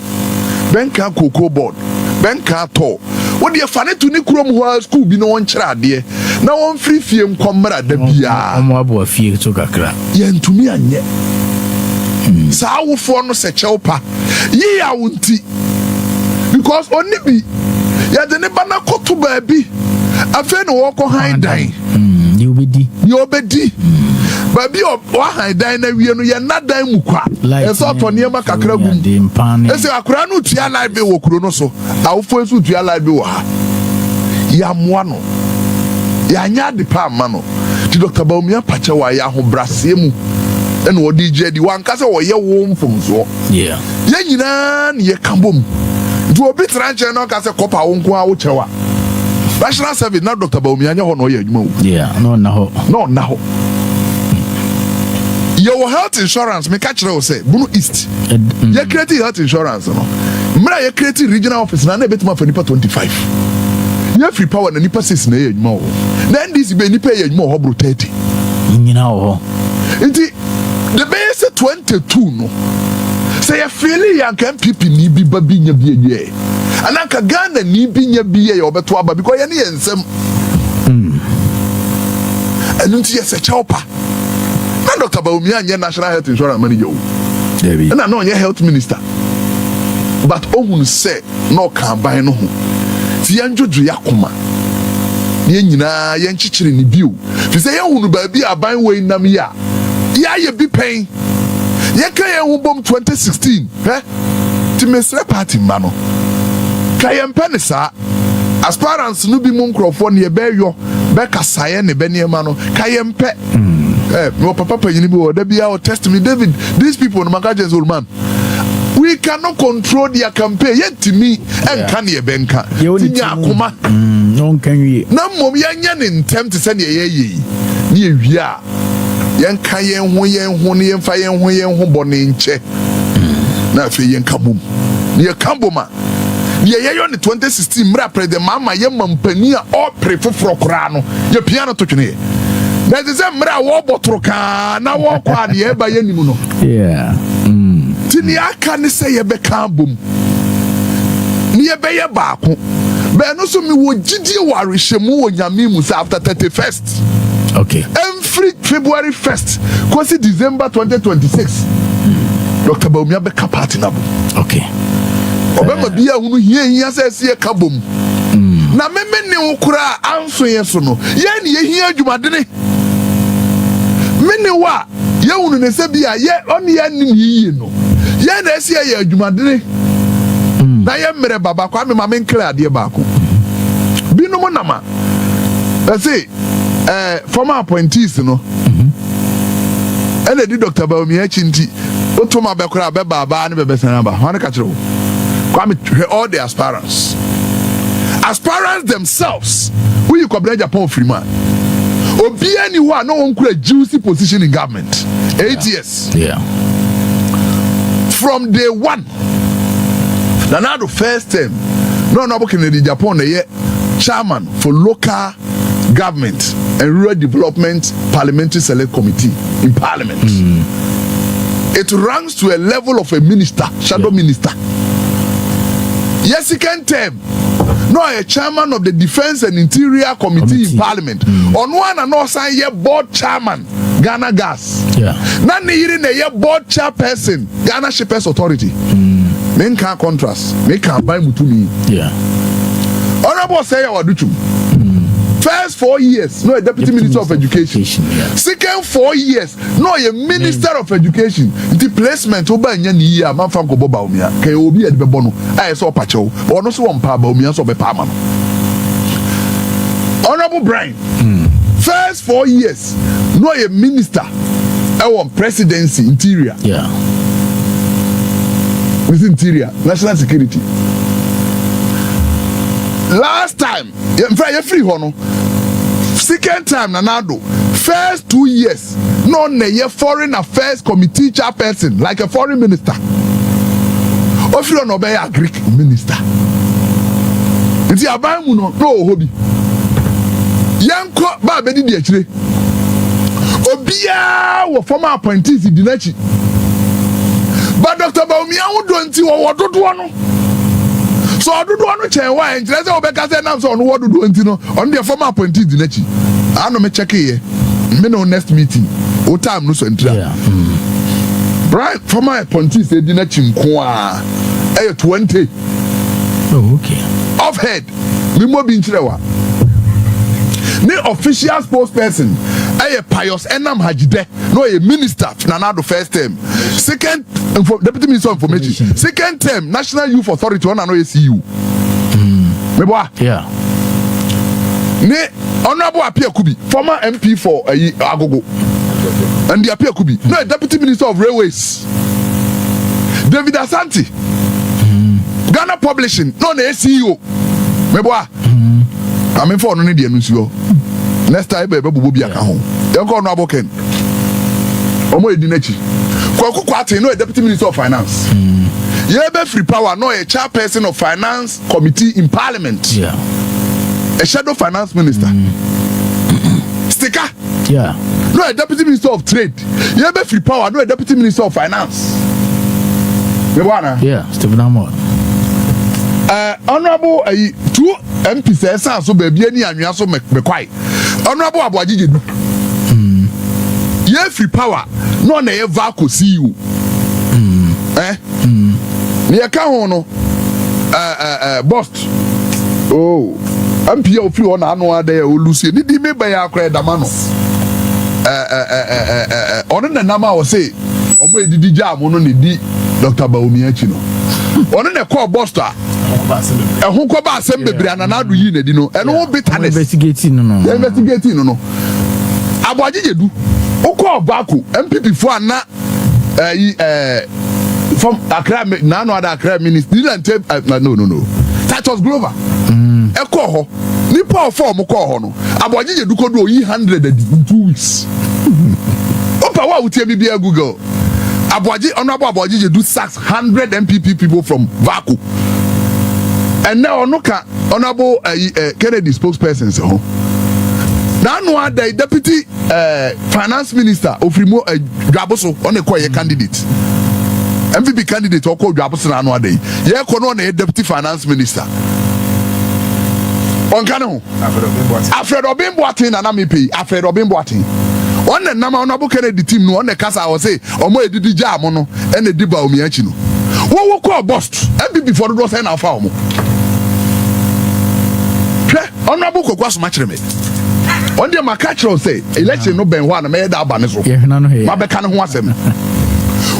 benka cocoa board benka to wo de fa ne to ni kurom ho school bi no won kira ade na won free fie nkomra da bia omo abo fie to kakra ye ntumi anye sa awofo no se chewpa ye ya wonti because oni bi ya de ne bana koto ba bi afa no wo ko han dan obedi baby o han dan na wie no ye na dan mu kwa e so to ne ma kakra gum e se akura no tua live be wo kuro no so awofo so tua live be wo ha ya moa no ya nya de pa ma no ti Dr. Bawumia pacha wa ya ho brase mu ene wo DJ di wan ka se wo ye wo mfomso ye nyina ne ye kambom nti obi tranche no ka se kopa wo nko a wo chewa National Service na Dr. Bawumia nya ho no ye adwuma wo no na ho your health insurance me catch you say Bunu East you create health insurance no mra you create regional office na betima for nipa 25 you free power na nipa 6 na ye adwuma wo na ndisi be nipa ye adwuma ho bro 30 nyina wo nti the base 22 no say you feel ya kan pipi ni bi ba bi nya bi adwe anaka Ghana ni bi nya bi ye obeto aba because ye ne ensem enu nti ye se chaupa na Dr. Bawumia nya national health insurance manager Debbie na no nya health minister but ohun say no kan ban no ho ti yanjoju yakoma ye nyina ye nchichire ni bio fi say ye hunu ba bi aban we nam ya ye bi pen ye kan ye hu bom 2016 ti mesre party ma no kayen penisa aspirants no bi mu nkrofo ne ye beyo be kasaye ne be ne ma no kayen pe no papa you know that be our test me David these people no magajes old man we cannot control their campaign yet to me and can ye benka tinya akoma no can we na mom yanya ne ntem te se ne ye ne ewia yen kan yen ho ne yen fa yen ho bone nche na afi yen kabum ne kamboma ye yo ne 2016 mra president mama ye mampani a o prefoforo kora no ye piano to twene na ze mra wo botroka na wo kwa ne eba ye nimu no tini aka ne se ye be kambom ne ye be ye baako be no so mi wo gidi ware hyemu wo nyame mu after 31st okay every February 1st kosi December 2026 Dr. Bawumia be ka party na bo okay obema bia hunu hia se se kabom na meme ne ukura anso ye so no ye ne ye hia adwumadene mene wa ye hunu ne se bia ye on ye nim yiye no ye na ese ye adwumadene na ye mere baba kwa me ma me nkle ade baako binu mo nama say former appointees no ene di Dr. Bawumia chinti otoma be kura be baba ne be besana ba ho ne ka kire all the aspirants themselves who you compare Japan free man obi anyone no one could a juicy position in government 8 years from day one now the first time no Kennedy Japan chairman for local government and rural development parliamentary select committee in parliament it ranks to a level of a minister shadow minister. Yes, second term. No, a chairman of the Defense and Interior Committee in Parliament. On one and all sign ye board chairman, Ghana Gas. None even a board chairperson, Ghana Shippers Authority. Men can't contrast. Men can't buy mutumi. Honorable say our duty. First 4 years, no a deputy minister of education. Second 4 years, no a minister of education. The placement oba nyani ya man fan ko Bawumia. Kay obi e de bebono. I saw pacho. Or no so one pa Bawumia so be pa man. Honorable Brian. First 4 years, no a minister. I want presidency interior. With interior, national security. Last time, you free hono. Second time Nanado. First 2 years, no a foreign affairs committee chairperson like a foreign minister. If you don't obey a Greek minister, it's a no hobby. Yanko ba bedi di achire. Obia wo former appointees di nachi. But Dr. Bawumia wo do nti wo dodo no. So dodo no chen wa enjire se obeka se nam so no wo dodo nti no on the former appointees di nachi. Ano me check here. Me no next meeting. O time no so entra. Right, former appointees di nachi nko a 20. Oh, okay. Off head. Me mo bi nchire wa. ne official spokesperson Pius Enam Hajide no a minister Nana the first term second deputy minister of information second term National Youth Authority on no ACU yeah ne honorable Apia Kubi former MP for Agogo and the Apia Kubi no a deputy minister of railways David Asante Ghana Publishing no na CEO meboa I mean for no need the news next time be bubu bia ka ho e ko no aboken omo edinachi kwaku kwate no a deputy minister of finance ye be free power no a chairperson of finance committee in parliament yeah a shadow finance minister sticker yeah no a deputy minister of trade ye be free power no a deputy minister of finance me bwana yeah Stephen Amor honorable two MPs so baby ani anwea so me kwai honorable Aboagye du ye free power no na ye vaco CEO ne ka ho no boss oh MP of free on anu ade olusie ni di me ba ya akra dama no ono na nama wo say omo edidi jam no ne di Dr. Dawumia chi no ono na call boss to ehun ko ba asem bebre ananado yi na di no eno bitterness investigating no Aboagye du o call back MPP for na from Accra na no other Accra minister no Titus Glover e call ho nipa form call ho no Aboagye du ko do 100 in 2 weeks opa wa utie bibia Google honorable Aboagye do 600 MPP people from Vaco. And now honorable Kennedy spokesperson so now no other deputy finance minister of Remo Dwaboso on a quiet candidate MVP candidate or called Dwaboso na no other ye kono na deputy finance minister on kanu Alfred Obimboatin na me pay Alfred Obimboatin on the number honorable Kennedy team no on the kasa I say omo edidi jam no e na diba omiachi no wo call boss MVP for do say na fa omo honorable Kokwaso machreme on the macatro say election no ben ho na me da aba ne so ma be ka ne ho asem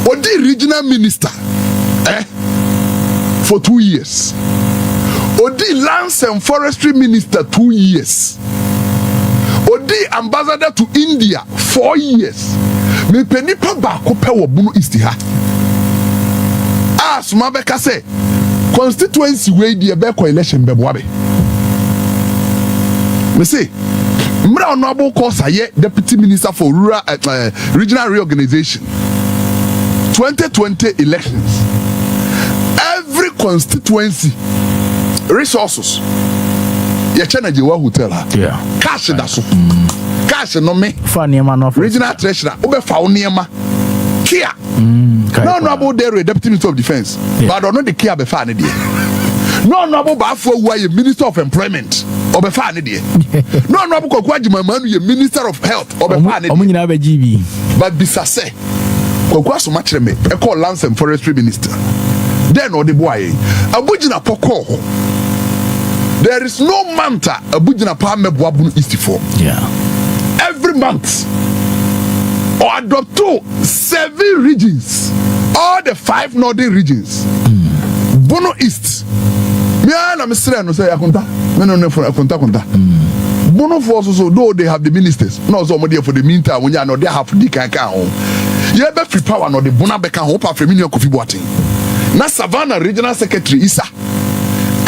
odi regional minister for 2 years odi lands and forestry minister 2 years odi ambassador to India 4 years me penipa ba ko pe wo bunu east ha asuma be ka say constituency we di e be ko election be boabe me say Mra honorable Kosaye deputy minister for rural regional reorganization 2020 elections every constituency resources ye chana je wa hotel ha cash da so cash no me fa niema no regional treasurer obe fa niema kia no honorable there deputy minister of defense but no the kia be fa ne de no honorable Bafo Uwa minister of employment obefa ne de no honorable Kokwaji Mamanu ye minister of health obefa ne de omunyina be GB but bisase Kokwaso machreme e call lands and forestry minister then o de boy abugina poko there is no manta abugina pa meboa bunu east for every month or adopt to 7 regions all the 5 northern regions Bono East me na me sere no say akonta me no for akonta Bono for so though they have the ministers no so mo there for the meantime when you no they have the kan ho ye be free power no the Bono be kan ho pa Femini Kofi Boateng na Savannah regional secretary Isa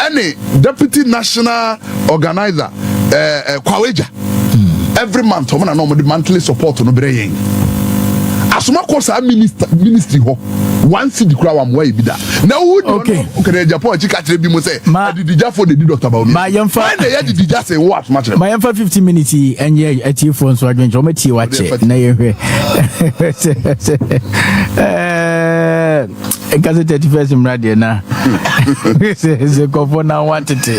any deputy national organizer Kwaweja every month na no the monthly support no bere yen asuma ko sa ministry ho one city crowd am way bi da na who okay Japan chika tire bi mo say adidija for the Dr. Dawumia ma yemfa na ye adidija say what much ma yemfa 50 minutes enye atie phone so adwenjo ma tie wache na ye hwe say it can 31st in radio now. It's a couple now wanted to.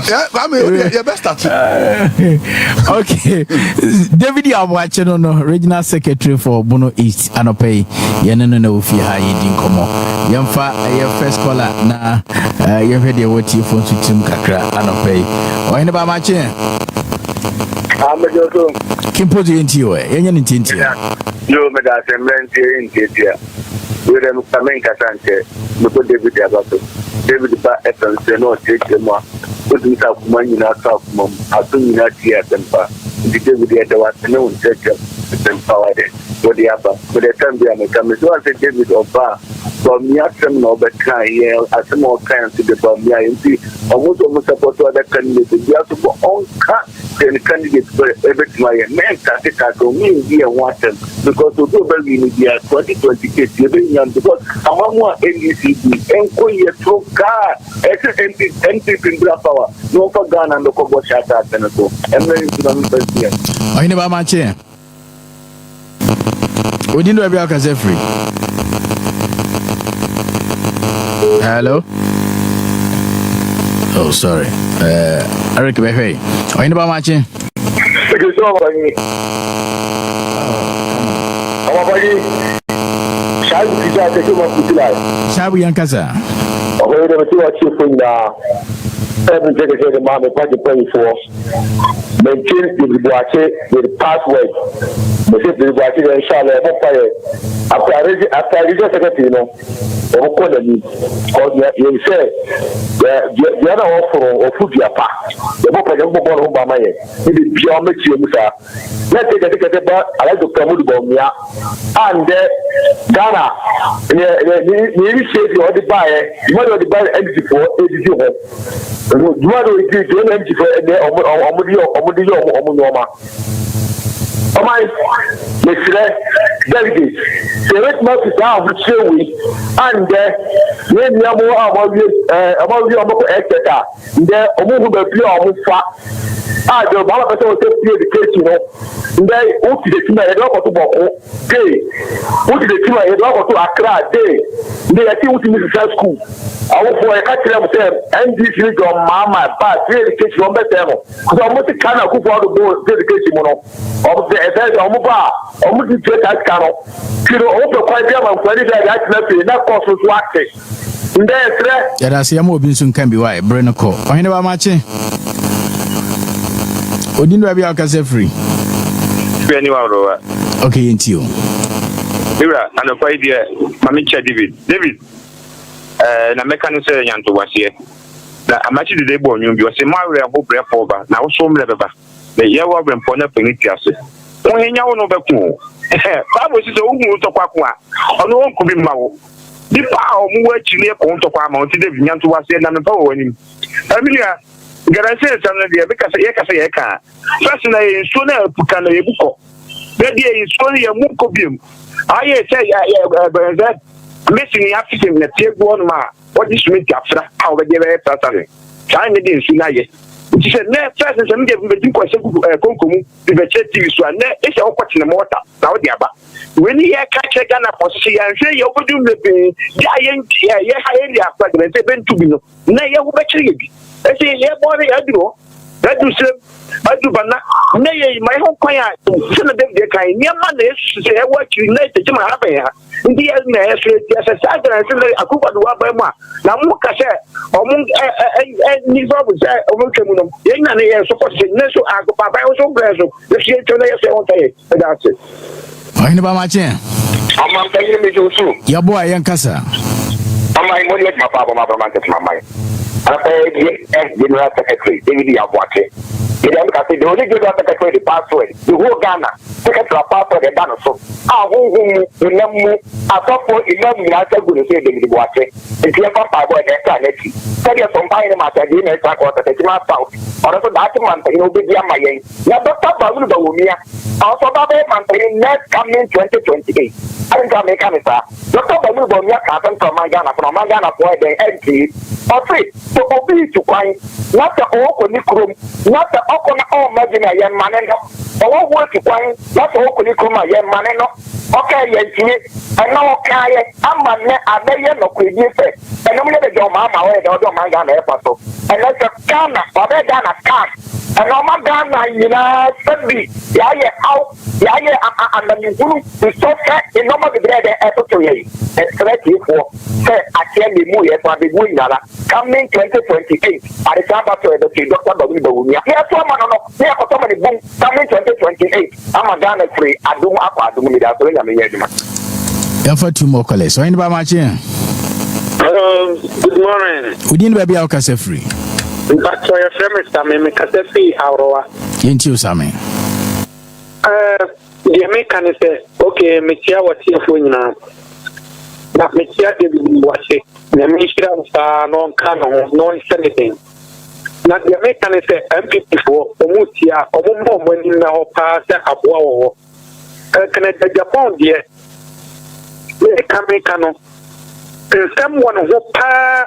Yeah, I mean, you best start. Okay, David, I'm watching on regional secretary for Bono East Anope. No if you are eating como. Yamfa, your first caller na you heard your what you phone to Tim Kakra Anope. Or anybody matching? I'm a joke. Kimpozi into you, Yan into you. You made us a man here in India. We them coming Casante, because David Abato. David Baton, no, take them off. Put me up money in our South Mom. As soon as not here, Tempa. The David there was no church of power there. For the upper, for the time they are coming. So I said, David Oba, from me, some of the kind, as some more kind to the bomb. I see almost support to other candidates. We have to go on cut the candidates for every man. Category me here wanted because to go back in the 2028, you're being young because I'm more NDCB and Koya to car, MP in Black Power, no for Ghana and the Kobo Shata and so. And then it's not here. I never match here. We didn't know about Kazefri. Hello. Oh, sorry. Eric Behe. I never match here. Shabu Yankasa. Oh, never see what you think now. Every day, the man is paying for. Maintain the watch with the password. The watch and shall after I just secretary, you know, or call me. Because you say, the other offer or food your pack. The book I don't know about my head. It is beyond me, sir. Let's take a ticket about I like to come with Bomia and Ghana. You say you are the buyer, you want to buy exit for ADG. You want to give the energy for Omudiyoma. Oh my, Mr. David, the red mark is down with Chewy, and when you are more about your exeter, the Omu will be almost fat. Ah, the Bala will take the you know. They put the team at to Boko, day. Put the team at to Accra, day. They are still in the school. I will for a catch them, and this is your mamma, but education on better. Because I want to kind of go for the board, education of the event of Muba, or Muti Jet Cano. You know, also quite them and Freddy that not cost was waxing. Yeah, I see a more Binson can be why, Brenner call. I never match it. Or didn't have your case free? Okay, into you. Mira, and a quite dear, Mamicha David. Na mekano say yan to wase na amachi de debo onyu bi o se mawe abo brefo ba na wo so mre beba na ye wa brempo na peniti ase won henya wo no beku ba bo si so hu to kwako a ono won ku bi ma wo di pa o mu wa chile ko to kwa ma o ti David yan to wase na me pa wo anim amilia garanse sam na dia because ye ka first na ye so na puka na ye buko be dia ye so ye mu ko biem aye say ya missing the African that take one ma. What is with Afra? How they give a pattern? China didn't see that. She said, no, first, and give me question Concomu, the TV, so it's all question the mortar. Now, the Abba. When he catch a gun for see and say, you would do the giant, yeah, fragment, they've been to be no. Nay, you will bet you. I say, yeah, boy, I do. That do say, I do, but nay, my home quiet. Send a big kind. Near Monday, say, I work you later to my happy. Ndi na yes sadra se akuba do abama na mu ka se omu ni so bu se omu kemu no ye nya ne ye support se ne so akuba ba so breso ye se to na ye se on tay that's it ai ne ba ma chen ama tayi me jo su ya bo ayen kasa ama mo le ma pa ma ma ma mai ana pe general secretary David Abuate you don't have to do the secretary the password the whole Ghana secretary password the Ghana so who nemu asopo ilemu ya seguru say David Abuate if you come by boy that can let you tell you some fine matter the next quarter the ma south or so that man you know be dia mayen na Dr. Babu dawumia also Babu man next coming 2028 I think I make an answer Dr. Babu dawumia can from Ghana for the MP or say to obi to kwai not the okoni krom not the okona o magina yen maneno o wo to kwai not the okoni krom yen maneno okay yen tini and now Kaya, I'm a million of Queen Face, and I'm going to go Mamma away, or don't mind Airport. And that's a Ghana, or they're Ghana car. And I'm a Ghana, you know, Sunday, Yaya out, Yaya, and the New is so fat, in no more bread at to you. And select you for, say, I can't be moving for the winner. Coming 2028, at the Sabbath to the Dr. Dawumia. Yes, woman, no, here for somebody boom, coming 2028. I'm a Ghana free, I do up, I do me that way. I mean, yeah, for 2 more colors. So, anybody matching? Good morning. We didn't be able to say free. But for your friend, Sammy, because I see Aurora. Ain't you, Sammy? The American say, okay, Michia was here for you now. But Michia didn't watch it. The Michia no canon, no anything. Now the American say, MPP for Mutia, or more when in our past a war. Can I Japan, dear? American. Someone who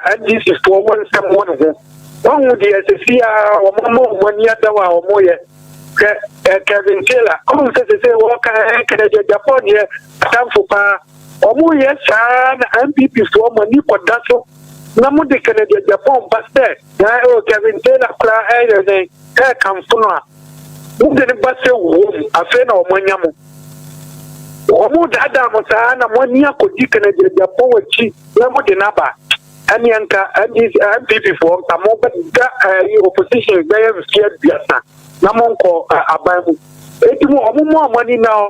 and this is for one someone who one would be as a fear or more 1 year or more. Kevin Taylor, oh, say, what can I Japan here? Time for pa or more yes, and MPP for money for that. No more the Canadian Japan, but there, Kevin Taylor, cry, come from who didn't bust a friend or Manyamo. Omo dada mosana monia kodika na Japan wachi na mo de naba ani anka ani MPP for tamo ba opposition be fear biasa na monko abamu etimu omo money now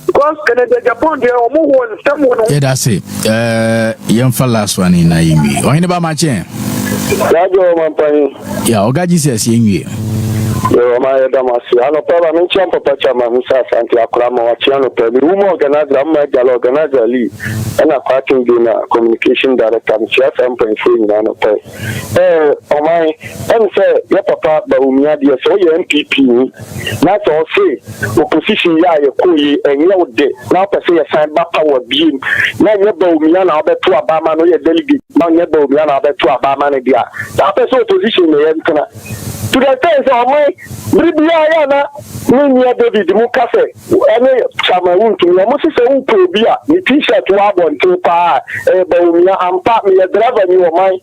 because Canada Japan there omo won someone yeah that's it yemfa last one in Naimi ohine ba mache Radio Mampani. yeah ogaji says yenwie Yo, my Damasi, I know Papa, no champ of Pachama, Missa, Santi Akrama, Chiano, the woman organizer, my gal organizer, Lee, and a parking dinner, communication director, Chef, and saying, Nano Pay. Oh, my, and say, your Papa, Dawumia, dear, so your MPP, that's all say, opposition, ya, your Kui, and your day, now per se, a sign back power beam, now your Dawumia, now bet to Obama, no, your delegate, now your Dawumia, now bet to Obama, that is opposition, to the test of my Bribiana, Ninia David Mukase, and Chamaun to me, Moses Upobia, the t-shirt wabon to pa, Bawumia, and part me a driver in your mind.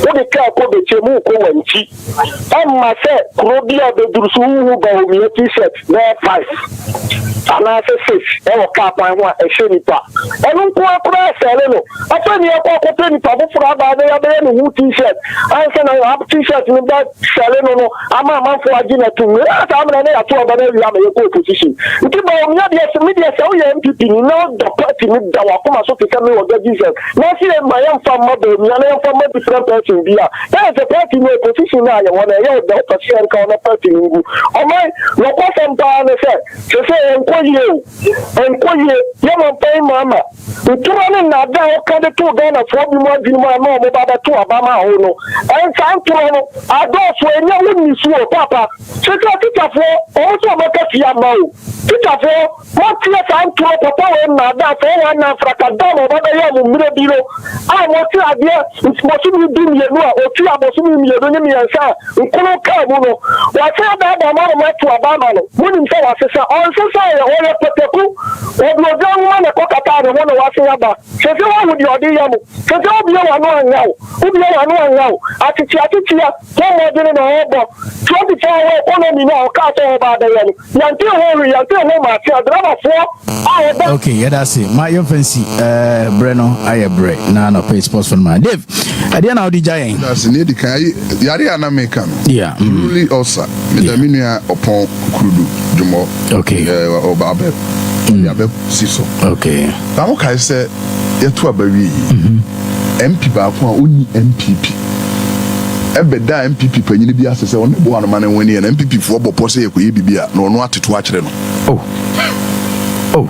What the car called the Chemuko and Chi. And myself, Robia the Drusu Bawumia t-shirt, there 5. And I say 6, and a cap I want a shenipa. And don't go up there, Saleno. I tell you, I tell you, for about the other new t-shirt. I said, I have t-shirt in that Saleno. I'm a man for a dinner to me. I'm going to have a position. If you buy me, yes, media, so you MPP, now the party with the Wakuma so to come with the Jesus. Now, see, my young family, my from a different person here. That is a party in a position now. You want to hear the person called a party. Oh, my, no person, I said, to say, and call you, young pay mama. The two running now, can the 2 Ghana for me, more than my mom about the 2 Obama. And some to I don't swear, no one is your papa. So, teacher for also make a fiamma. Teacher for what year time to a papa and that for one African over the young Miro. I want to have it's possible to do me or 2 hours in your enemy and say, Uno Kabuno. What's that amount to Obama? Wouldn't say, also say, or a potato, or no one a cockatoo, one of what's about. So, with your dear, so don't be one now. Who be one now? I teach you, more than an 24 hour economy now, cut over the end. Until hurry, until home, I tell drama for. Okay, yeah, that's it. My fancy, Breno, I have break. Now, no pay sports for my Dave. I didn't know the giant. That's in the Kai, Yariana Mekan. Yeah, really also. Midaminia upon Kudu, Jumo. Okay, or Babe, Yabe Siso. Okay. Namokai said, Yatua Baby, MP Bakwa, only MPP. Ebeda MPP panyin bi asese on bo an man wani na MPP fo bo pose ekoyi bibia na ono ateto a kire no. Oh.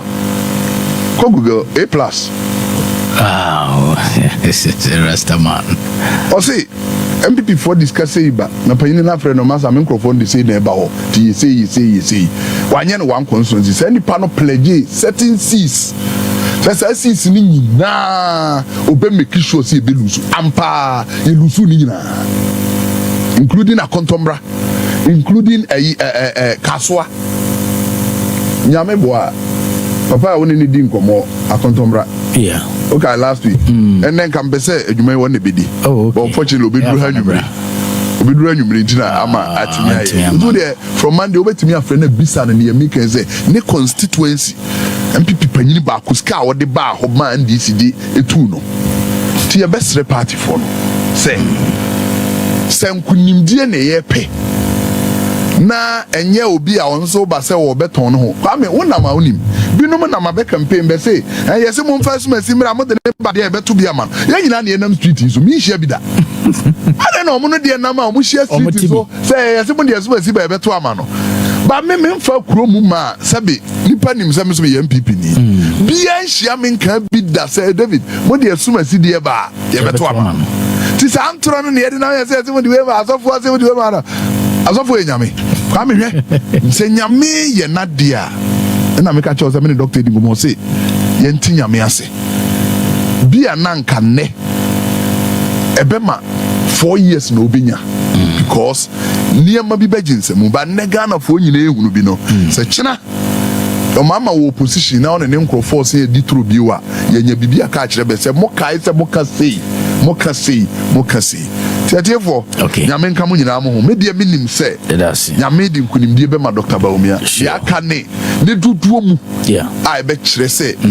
Ko Google A+. This is a rasta man. O say MPP for discuss iba na panyin na frɛ no masa microphone de say na eba ho. Ti say. Wanye no one constituency say nipa no pledge certain seats. First seats ni nyina obe make sure say be lusu. Ampa e lusu ni nyina. Including a contombra, including a kaswa. Nyame boa papa woni ni di nkomo akontombra yeah okay last week and then come be say adwuma won be di but unfortunately obeduru ha nwumre ntina ama atimi do there from Monday obetimi afre na bisa na ne make say ne constituency MPP panyini ba ko ska wo de ba ho ma NDCD etu no ti ye best party for no say nkunimdie na ye pe na enye obi a onso ba se wo beton no ho kwa me wonam a wonim binom na ma be campaign be say yesi mo mfa suma simira mo de ba de beto bi ama ye nyina na enam street so mi hia bi da ade na omo no de enam a omo hia street so say yesi mo de suma si ba beto ama no ba me mfa kuro mu ma sabe nipa nim se me so ye MPP ni bi an hia me nka bi da say David mo de suma si de ba ye beto ama ti sa antro no ne de na ye say mo de we ba asofo ase mo de we ma asofo enyame kwa me hwe se nyame ye nadia na me ka cho se me doctor dingo mo se ye nti nyame ase bia nanka ne ebema 4 years na obinya because niema bi bejinse mu ba ne Ghana fo nyina ehunu bi no se chena o mama wo opposition na on ne nkrofo se di tro bi wa ye nya bibia ka kire be se mo kai se mo ka sei tiatiefo nyame nka mo nyina mo ho me de minim se nyame di nkunimdie be ma Dr. Dawumia ya ka ne duduo mu a be kire se